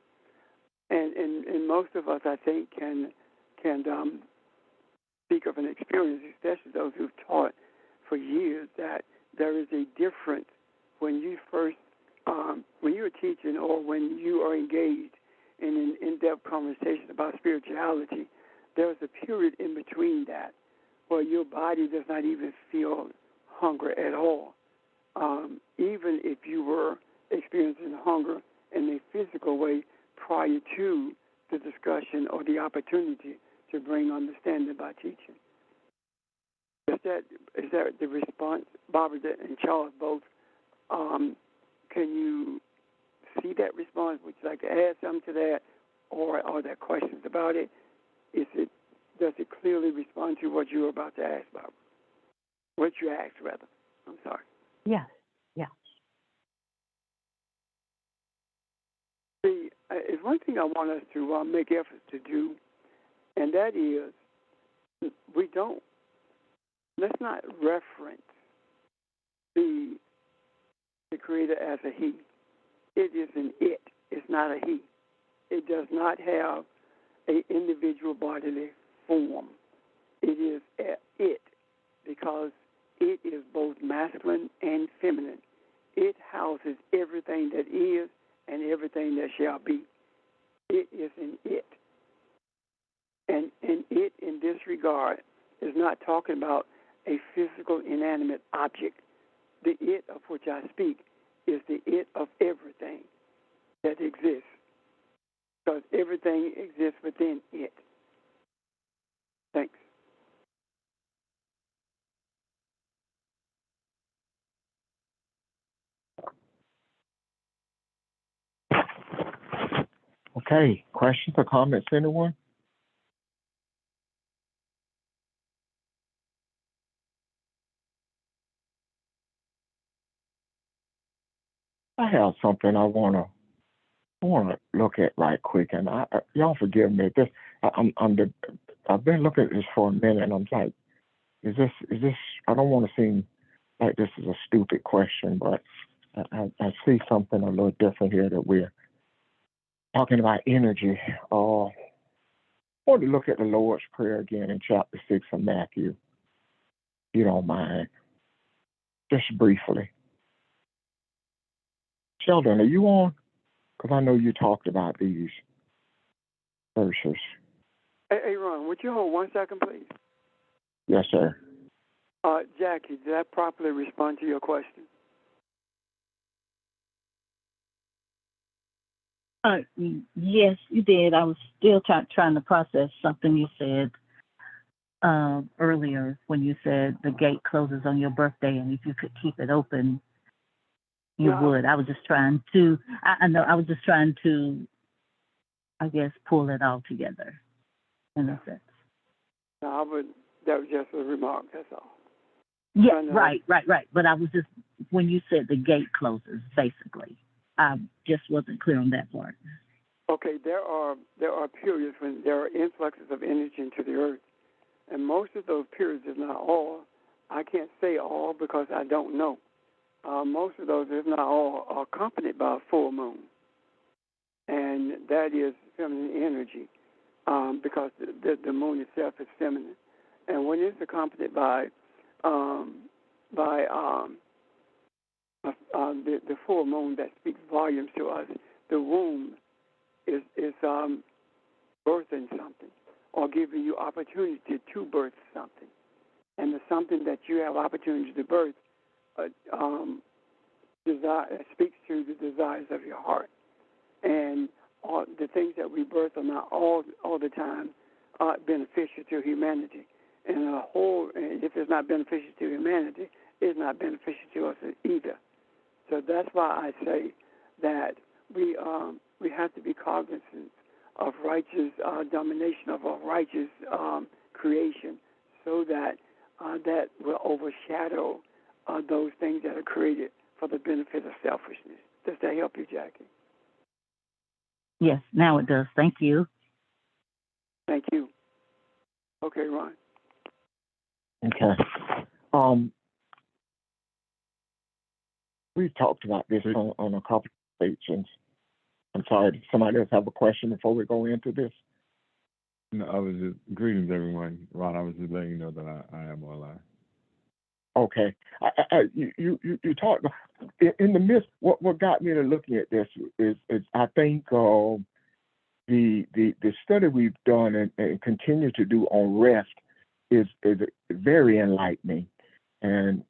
And most of us, I think, can speak of an experience, especially those who've taught for years, that there is a difference when you first, when you're teaching or when you are engaged in an in-depth conversation about spirituality. There's a period in between that where your body does not even feel hunger at all. Even if you were experiencing hunger in a physical way prior to the discussion or the opportunity to bring understanding by teaching. Is that the response, Barbara and Charles both? Can you see that response? Would you like to add something to that, or are there questions about it? Does it clearly respond to what you were about to ask, Barbara? What you asked, rather. I'm sorry. Yes, yeah. See, it's one thing I want us to make efforts to do, and that is let's not reference the Creator as a he. It is an it. It's not a he. It does not have an individual bodily form. It is it because it is both masculine and feminine. It houses everything that is and everything that shall be. It is an it. And it, in this regard, is not talking about a physical, inanimate object. The it of which I speak is the it of everything that exists, because everything exists within it. Thanks. Okay, questions or comments, anyone? I have something I wanna look at right quick, and y'all forgive me. I've been looking at this for a minute, and I'm like, is this? I don't want to seem like this is a stupid question, but I see something a little different here that we're talking about energy. I want to look at the Lord's Prayer again in chapter 6 of Matthew, if you don't mind, just briefly. Sheldon, are you on? Because I know you talked about these verses. Hey, Ron, would you hold 1 second, please? Yes, sir. Jackie, did that properly respond to your question? Yes, you did. I was still trying to process something you said earlier when you said the gate closes on your birthday, and if you could keep it open, you would. I was just trying to, I was just trying to, I guess, pull it all together in a sense. No, that was just a remark, that's all. Yeah, right. But I was just, when you said the gate closes, basically, I just wasn't clear on that part. Okay, there are periods when there are influxes of energy into the earth, and most of those periods, if not all, I can't say all because I don't know. Most of those, if not all, are accompanied by a full moon, and that is feminine energy because the moon itself is feminine, and when it's accompanied by the full moon that speaks volumes to us, the womb is birthing something or giving you opportunity to birth something. And the something that you have opportunity to birth speaks to the desires of your heart. And all the things that we birth are not all the time beneficial to humanity. And if it's not beneficial to humanity, it's not beneficial to us either. So that's why I say that we have to be cognizant of righteous domination of a righteous creation, so that that will overshadow those things that are created for the benefit of selfishness. Does that help you, Jackie? Yes, now it does. Thank you. Thank you. Okay, Ron. Okay. We've talked about this on a couple of occasions. I'm sorry, does somebody else have a question before we go into this? No, I was just greetings everyone. Ron, I was just letting you know that I am online. Okay. You talked in the midst. What got me to looking at this is I think the study we've done and continue to do on rest is very enlightening, and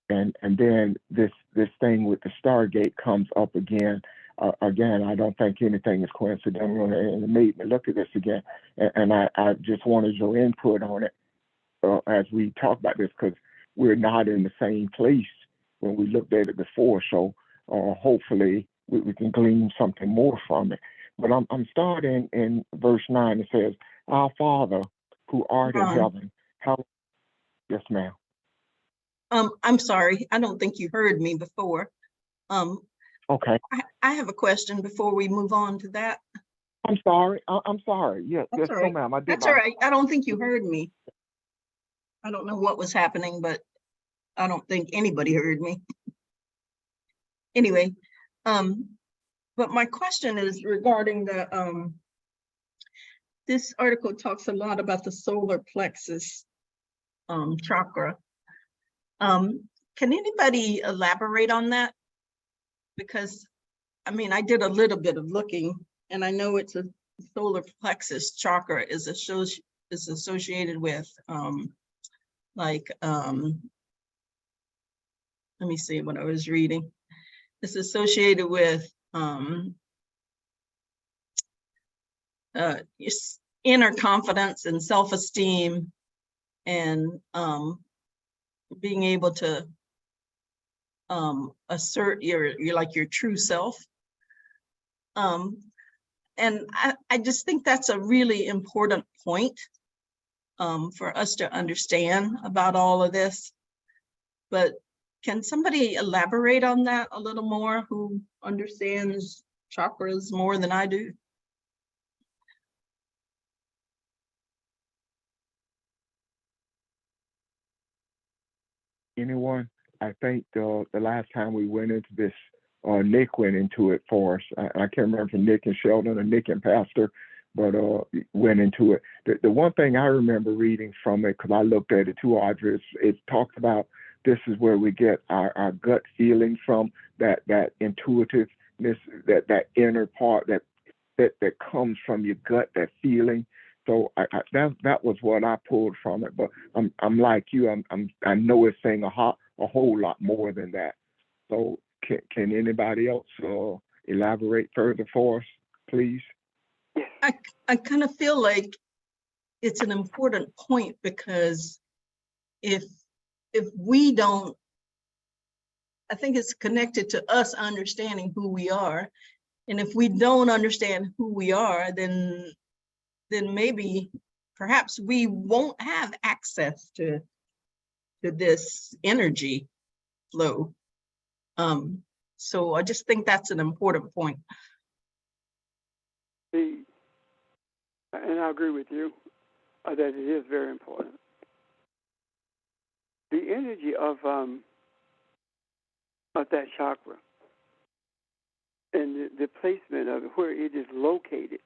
then this thing with the Stargate comes up again. Again, I don't think anything is coincidental, and it made me look at this again, and I just wanted your input on it as we talk about this, because we're not in the same place when we looked at it before. So hopefully we can glean something more from it. But I'm starting in verse 9. It says, "Our Father who art in heaven." Yes, ma'am. I'm sorry. I don't think you heard me before. Okay. I have a question before we move on to that. I'm sorry. I'm sorry. Yes, That's all right. no, ma'am. That's all right. I don't think you heard me. I don't know what was happening, but I don't think anybody heard me. Anyway, but my question is regarding the this article talks a lot about the solar plexus chakra. Can anybody elaborate on that? Because I mean, I did a little bit of looking, and I know it's a solar plexus chakra is associated with let me see what I was reading. It's associated with inner confidence and self-esteem, and being able to assert your true self. And I just think that's a really important point for us to understand about all of this. But can somebody elaborate on that a little more, who understands chakras more than I do? Anyone? I think the last time we went into this, Nick went into it for us. I can't remember if Nick and Sheldon or Nick and Pastor, but went into it. The one thing I remember reading from it, because I looked at it too, Audrey, it talks about this is where we get our gut feeling from, that intuitiveness, that inner part that comes from your gut, that feeling. So that was what I pulled from it. But I'm like you. I know it's saying a whole lot more than that. So can anybody else elaborate further for us, please? I kind of feel like it's an important point, because if we don't, I think it's connected to us understanding who we are. And if we don't understand who we are, then maybe perhaps we won't have access to this energy flow. So I just think that's an important point. And I agree with you that it is very important. The energy of that chakra and the placement of it, where it is located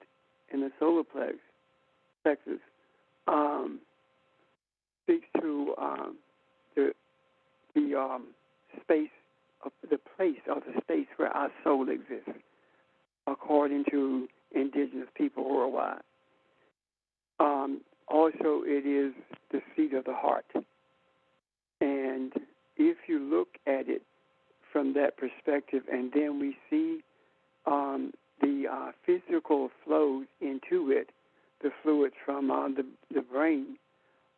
in the solar plexus, speaks to the space of the place of the space where our soul exists, according to indigenous people worldwide. Also, it is the seat of the heart. And if you look at it from that perspective, and then we see the physical flows into it, the fluids from the brain,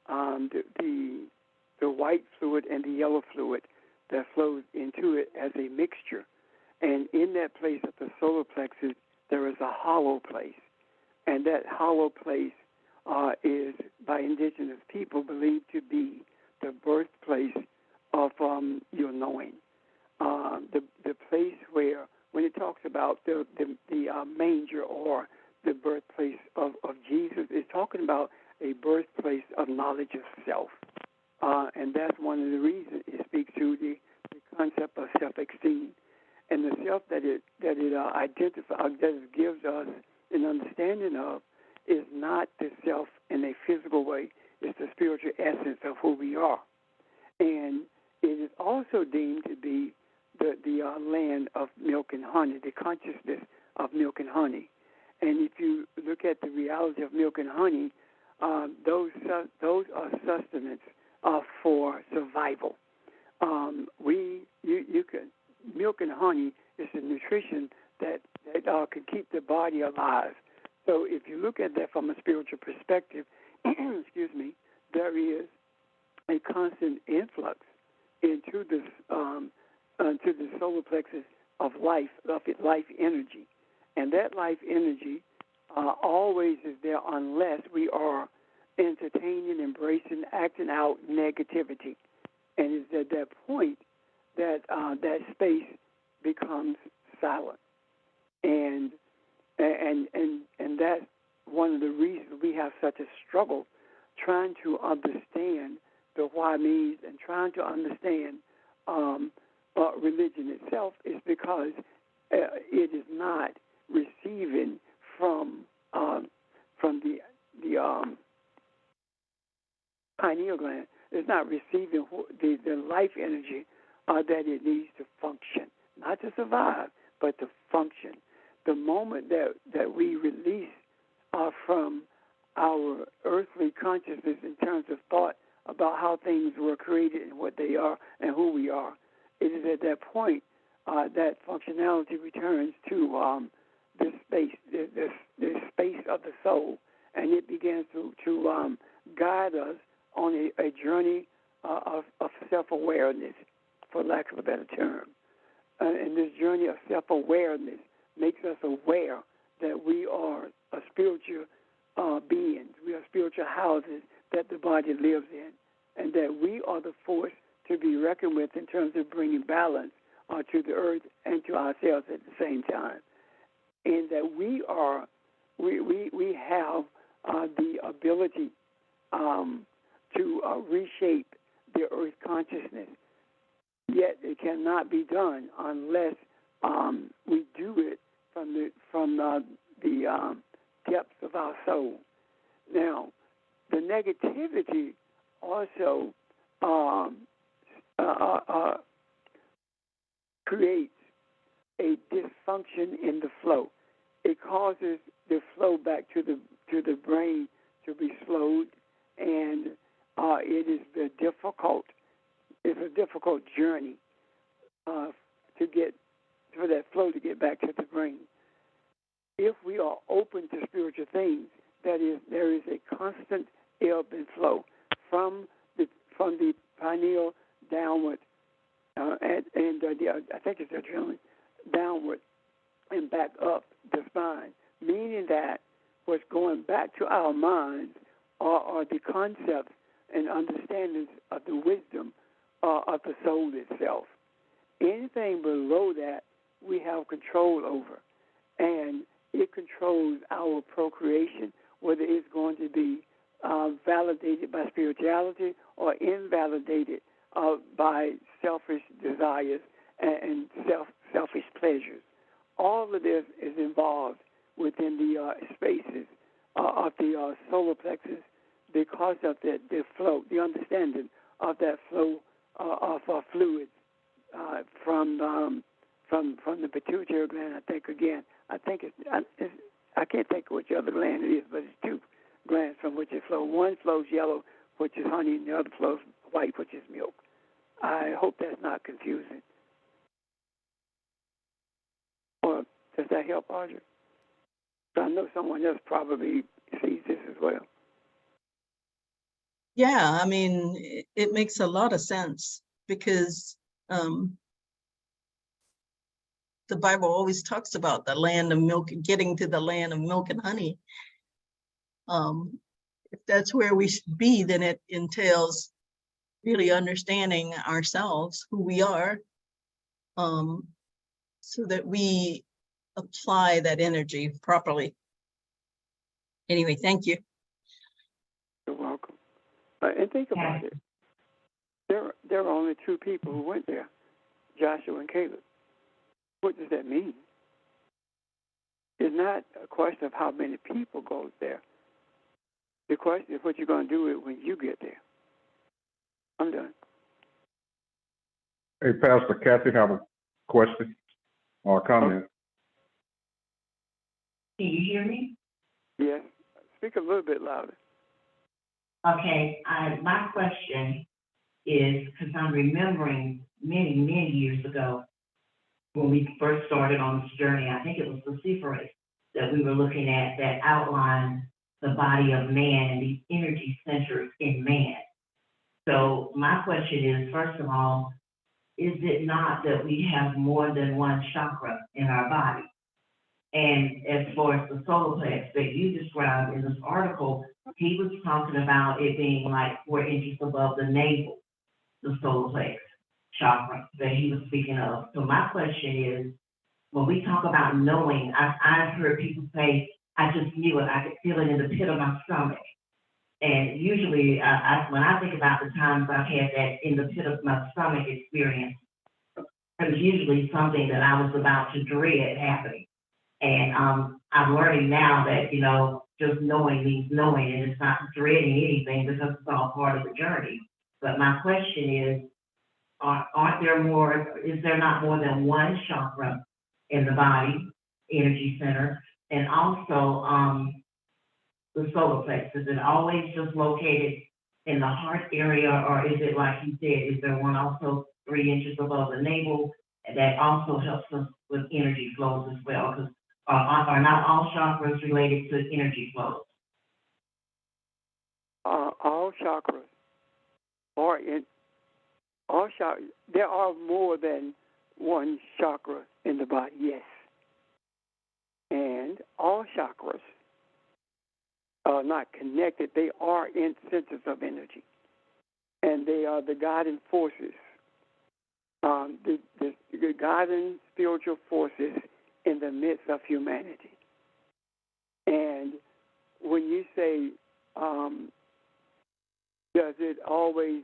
the white fluid and the yellow fluid that flows into it as a mixture. And in that place of the solar plexus, there is a hollow place, and that hollow place is by indigenous people believed to be the birthplace of your knowing. The place where, when it talks about the manger or the birthplace of Jesus, it's talking about a birthplace of knowledge of self. And that's one of the reasons it speaks to the concept of self-esteem. And the self that it identifies, that it gives us an understanding of, is not the self in a physical way. It's the spiritual essence of who we are. And it is also deemed to be the land of milk and honey, the consciousness of milk and honey. And if you look at the reality of milk and honey, those are sustenance for survival. Milk and honey is the nutrition that can keep the body alive. So if you look at that from a spiritual perspective, excuse me, there is a constant influx into this to the solar plexus of life energy, and that life energy always is there unless we are entertaining, embracing, acting out negativity, and it's at that point that that space becomes silent, and that's one of the reasons we have such a struggle trying to understand the why me's and trying to understand religion itself, is because it is not receiving from the pineal gland. It's not receiving the life energy that it needs to function, not to survive, but to function. The moment that we release from our earthly consciousness in terms of thought about how things were created and what they are and who we are, it is at that point that functionality returns to this space, this space of the soul, and it begins to guide us on a journey of self-awareness, for lack of a better term. And this journey of self-awareness makes us aware that we are a spiritual beings. We are spiritual houses that the body lives in, and that we are the force to be reckoned with in terms of bringing balance to the earth and to ourselves at the same time. And that we have the ability to reshape the earth consciousness. Yet it cannot be done unless we do it from the depths of our soul. Now, the negativity also creates a dysfunction in the flow. It causes the flow back to the brain to be slowed, and it is difficult. It's a difficult journey for that flow to get back to the brain. If we are open to spiritual things, that is, there is a constant ebb and flow from the pineal downward, I think it's adrenaline, downward and back up the spine, meaning that what's going back to our minds are the concepts and understandings of the wisdom of the soul itself. Anything below that we have control over, and it controls our procreation, whether it's going to be validated by spirituality or invalidated by selfish desires and selfish pleasures. All of this is involved within the spaces of the solar plexus because of the flow, the understanding of that flow of fluids from the pituitary gland. I can't think of which other gland it is, but it's two glands from which it flows. One flows yellow, which is honey, and the other flows white, which is milk. I hope that's not confusing. Or does that help, Audrey? So I know someone else probably sees this as well. Yeah, I mean, it makes a lot of sense because the Bible always talks about the land of milk, getting to the land of milk and honey. If that's where we should be, then it entails really understanding ourselves, who we are, so that we apply that energy properly. Anyway, thank you. You're welcome. And think about it. There are only two people who went there, Joshua and Caleb. What does that mean? It's not a question of how many people go there. The question is what you're going to do with it when you get there. I'm done. Hey, Pastor Kathy, have a question or a comment? Can you hear me? Yes. Speak a little bit louder. Okay, my question is, because I'm remembering many years ago, when we first started on this journey, I think it was Luciferase that we were looking at that outlined the body of man and these energy centers in man. So my question is, first of all, is it not that we have more than one chakra in our body? And as far as the solar plex that you described in this article, he was talking about it being like 4 inches above the navel, the solar plex chakra that he was speaking of. So my question is, when we talk about knowing, I've heard people say, I just knew it, I could feel it in the pit of my stomach. And usually, when I think about the times I've had that in the pit of my stomach experience, it was usually something that I was about to dread happening. And I'm learning now that, you know, just knowing means knowing, and it's not dreading anything because it's all part of the journey. But my question is, is there not more than one chakra in the body, energy center, and also the solar plex? Is it always just located in the heart area, or is it like you said, is there one also 3 inches above the navel that also helps us with energy flows as well? Because are not all chakras related to energy flows? All chakras are in all chakras. There are more than one chakra in the body, yes. And all chakras are not connected. They are in centers of energy, and they are the guiding forces, the guiding spiritual forces in the midst of humanity. And when you say, is it always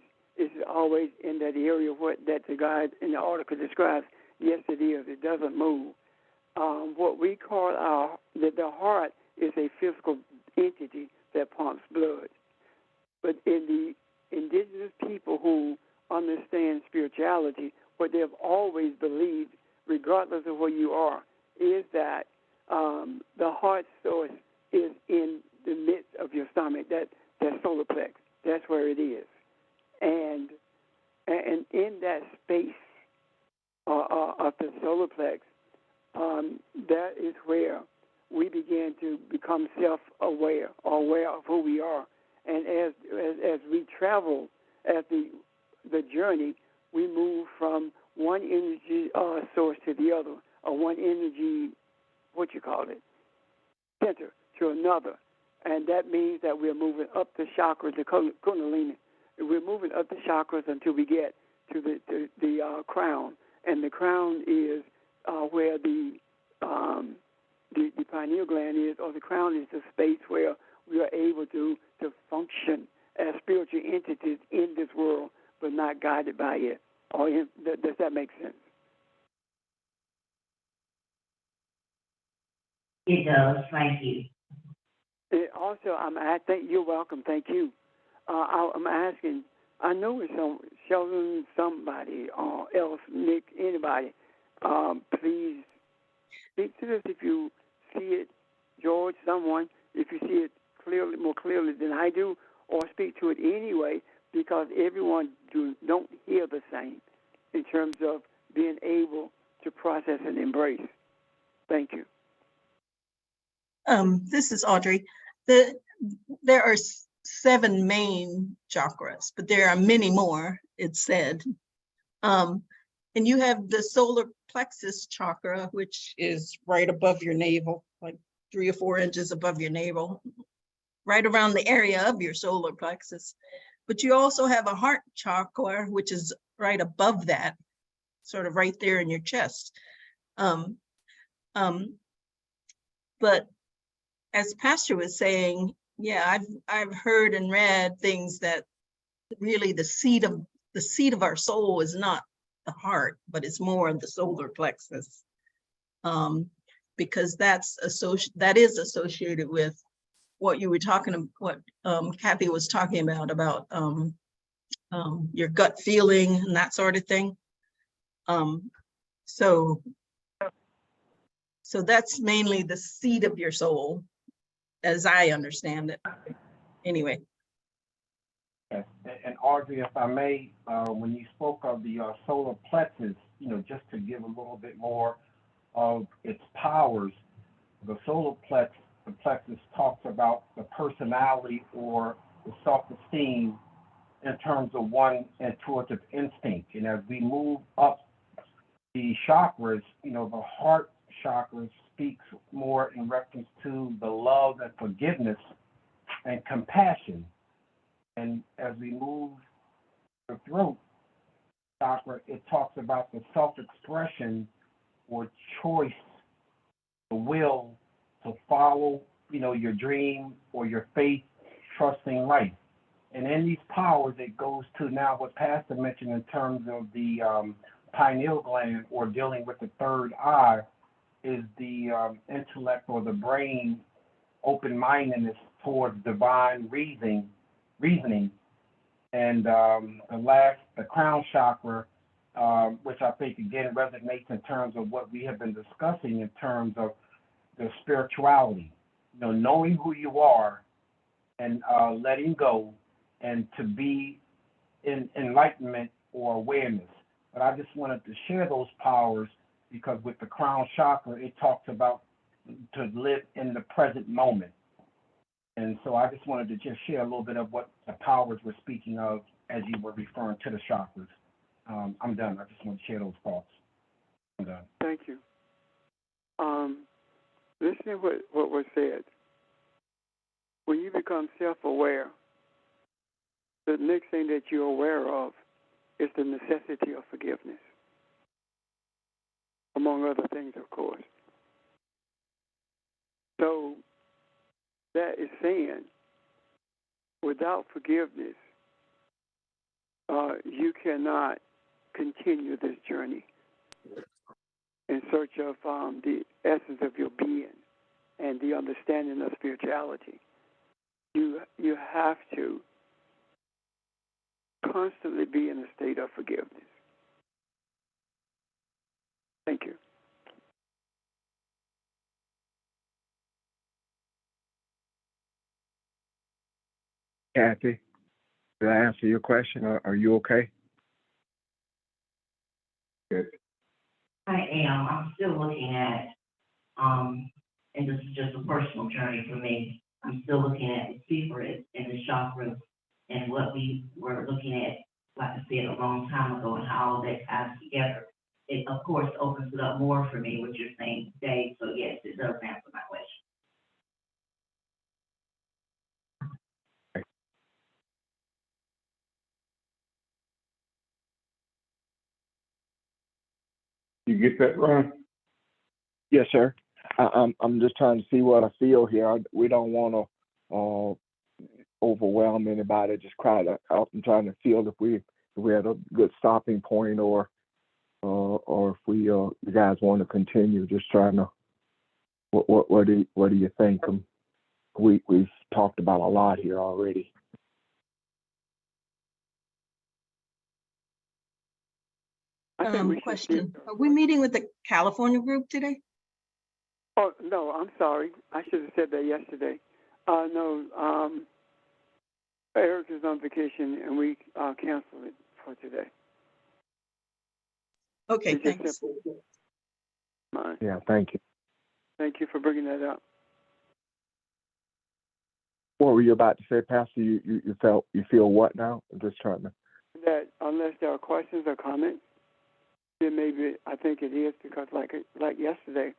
in that area that the guide in the article describes? Yes, it is. It doesn't move. What we call the heart is a physical entity that pumps blood. But in the indigenous people who understand spirituality, what they've always believed, regardless of where you are, is that the heart source is in the midst of your stomach, that solar plex. That's where it is. And in that space of the solar plex, that is where we begin to become self-aware, or aware of who we are. And as we travel as the journey, we move from one energy source to the other, or one energy, center to another. And that means that we're moving up the chakras, the Kundalini. We're moving up the chakras until we get to the crown. And the crown is where the pineal gland is, or the crown is the space where we are able to function as spiritual entities in this world, but not guided by it. Does that make sense? It does. Thank you. Also, I think you're welcome. Thank you. I'm asking. I know it's Sheldon, somebody else, Nick, anybody. Please speak to this if you see it, George, someone. If you see it more clearly than I do, or speak to it anyway, because everyone don't hear the same in terms of being able to process and embrace. Thank you. This is Audrey. There are 7 main chakras, but there are many more, it's said. And you have the solar plexus chakra, which is right above your navel, like 3 or 4 inches above your navel, right around the area of your solar plexus. But you also have a heart chakra, which is right above that, sort of right there in your chest. But as Pastor was saying, yeah, I've heard and read things that really the seat of our soul is not the heart, but it's more of the solar plexus, because that is associated with what you were talking, what Kathy was talking about your gut feeling and that sort of thing. So that's mainly the seat of your soul, as I understand it. Anyway. Yes, and Audrey, if I may, when you spoke of the solar plexus, just to give a little bit more of its powers, the solar plexus talks about the personality or the self-esteem in terms of one intuitive instinct. And as we move up the chakras, the heart chakra speaks more in reference to the love and forgiveness and compassion. And as we move the throat chakra, it talks about the self-expression or choice, the will to follow, your dream or your faith, trusting life. And in these powers, it goes to now what Pastor mentioned in terms of the pineal gland or dealing with the third eye, is the intellect or the brain open-mindedness towards divine reasoning. And the crown chakra, which I think again resonates in terms of what we have been discussing in terms of the spirituality, knowing who you are and letting go, and to be in enlightenment or awareness. But I just wanted to share those powers because with the crown chakra, it talks about to live in the present moment. And so I just wanted to just share a little bit of what the powers we're speaking of as you were referring to the chakras. I'm done. I just want to share those thoughts. I'm done. Thank you. Listening to what was said, when you become self-aware, the next thing that you're aware of is the necessity of forgiveness, among other things, of course. So that is saying, without forgiveness, you cannot continue this journey in search of the essence of your being and the understanding of spirituality. You have to constantly be in a state of forgiveness. Thank you. Kathy, did I answer your question? Are you okay? Good. I am. I'm still looking at, and this is just a personal journey for me. I'm still looking at the secret and the chakras and what we were looking at, like I said, a long time ago, and how all that ties together. It, of course, opens it up more for me, what you're saying today. So, yes, it does answer my question. You get that, Ron? Yes, sir. I'm just trying to see what I feel here. We don't want to overwhelm anybody. Just I'm trying to feel if we had a good stopping point, or if you guys want to continue. Just trying to. What do you think? We've talked about a lot here already. Question. Are we meeting with the California group today? Oh, no, I'm sorry. I should have said that yesterday. No, Eric is on vacation, and we canceled it for today. Okay, thanks. Yeah, thank you. Thank you for bringing that up. What were you about to say, Pastor? You feel what now? I'm just trying to. That unless there are questions or comments, then maybe I think it is because like yesterday,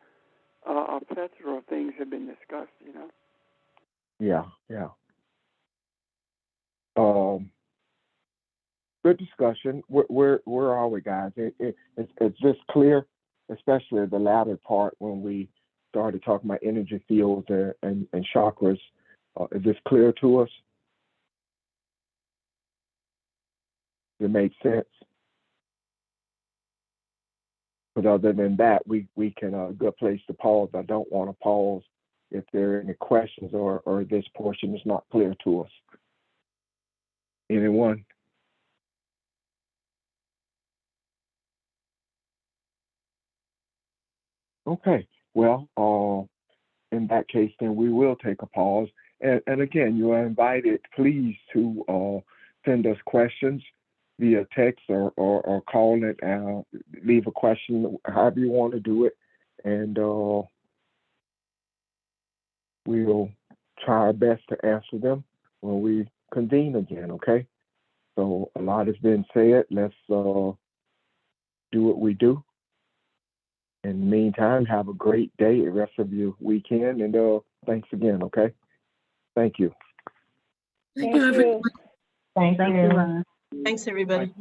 a plethora of things have been discussed, you know. Yeah. Good discussion. Where are we, guys? It's just clear, especially the latter part when we started talking about energy fields and chakras. Is this clear to us? Does it make sense? But other than that, we can a good place to pause. I don't want to pause if there are any questions or this portion is not clear to us. Anyone? Okay. Well, in that case, then we will take a pause. And again, you are invited, please, to send us questions via text or call it, leave a question, however you want to do it. And we'll try our best to answer them when we convene again, okay? So a lot has been said. Let's do what we do. In the meantime, have a great day, the rest of your weekend, and thanks again, okay? Thank you. Thank you, everyone. Thank Thank you. you, Ron. Thanks, everybody.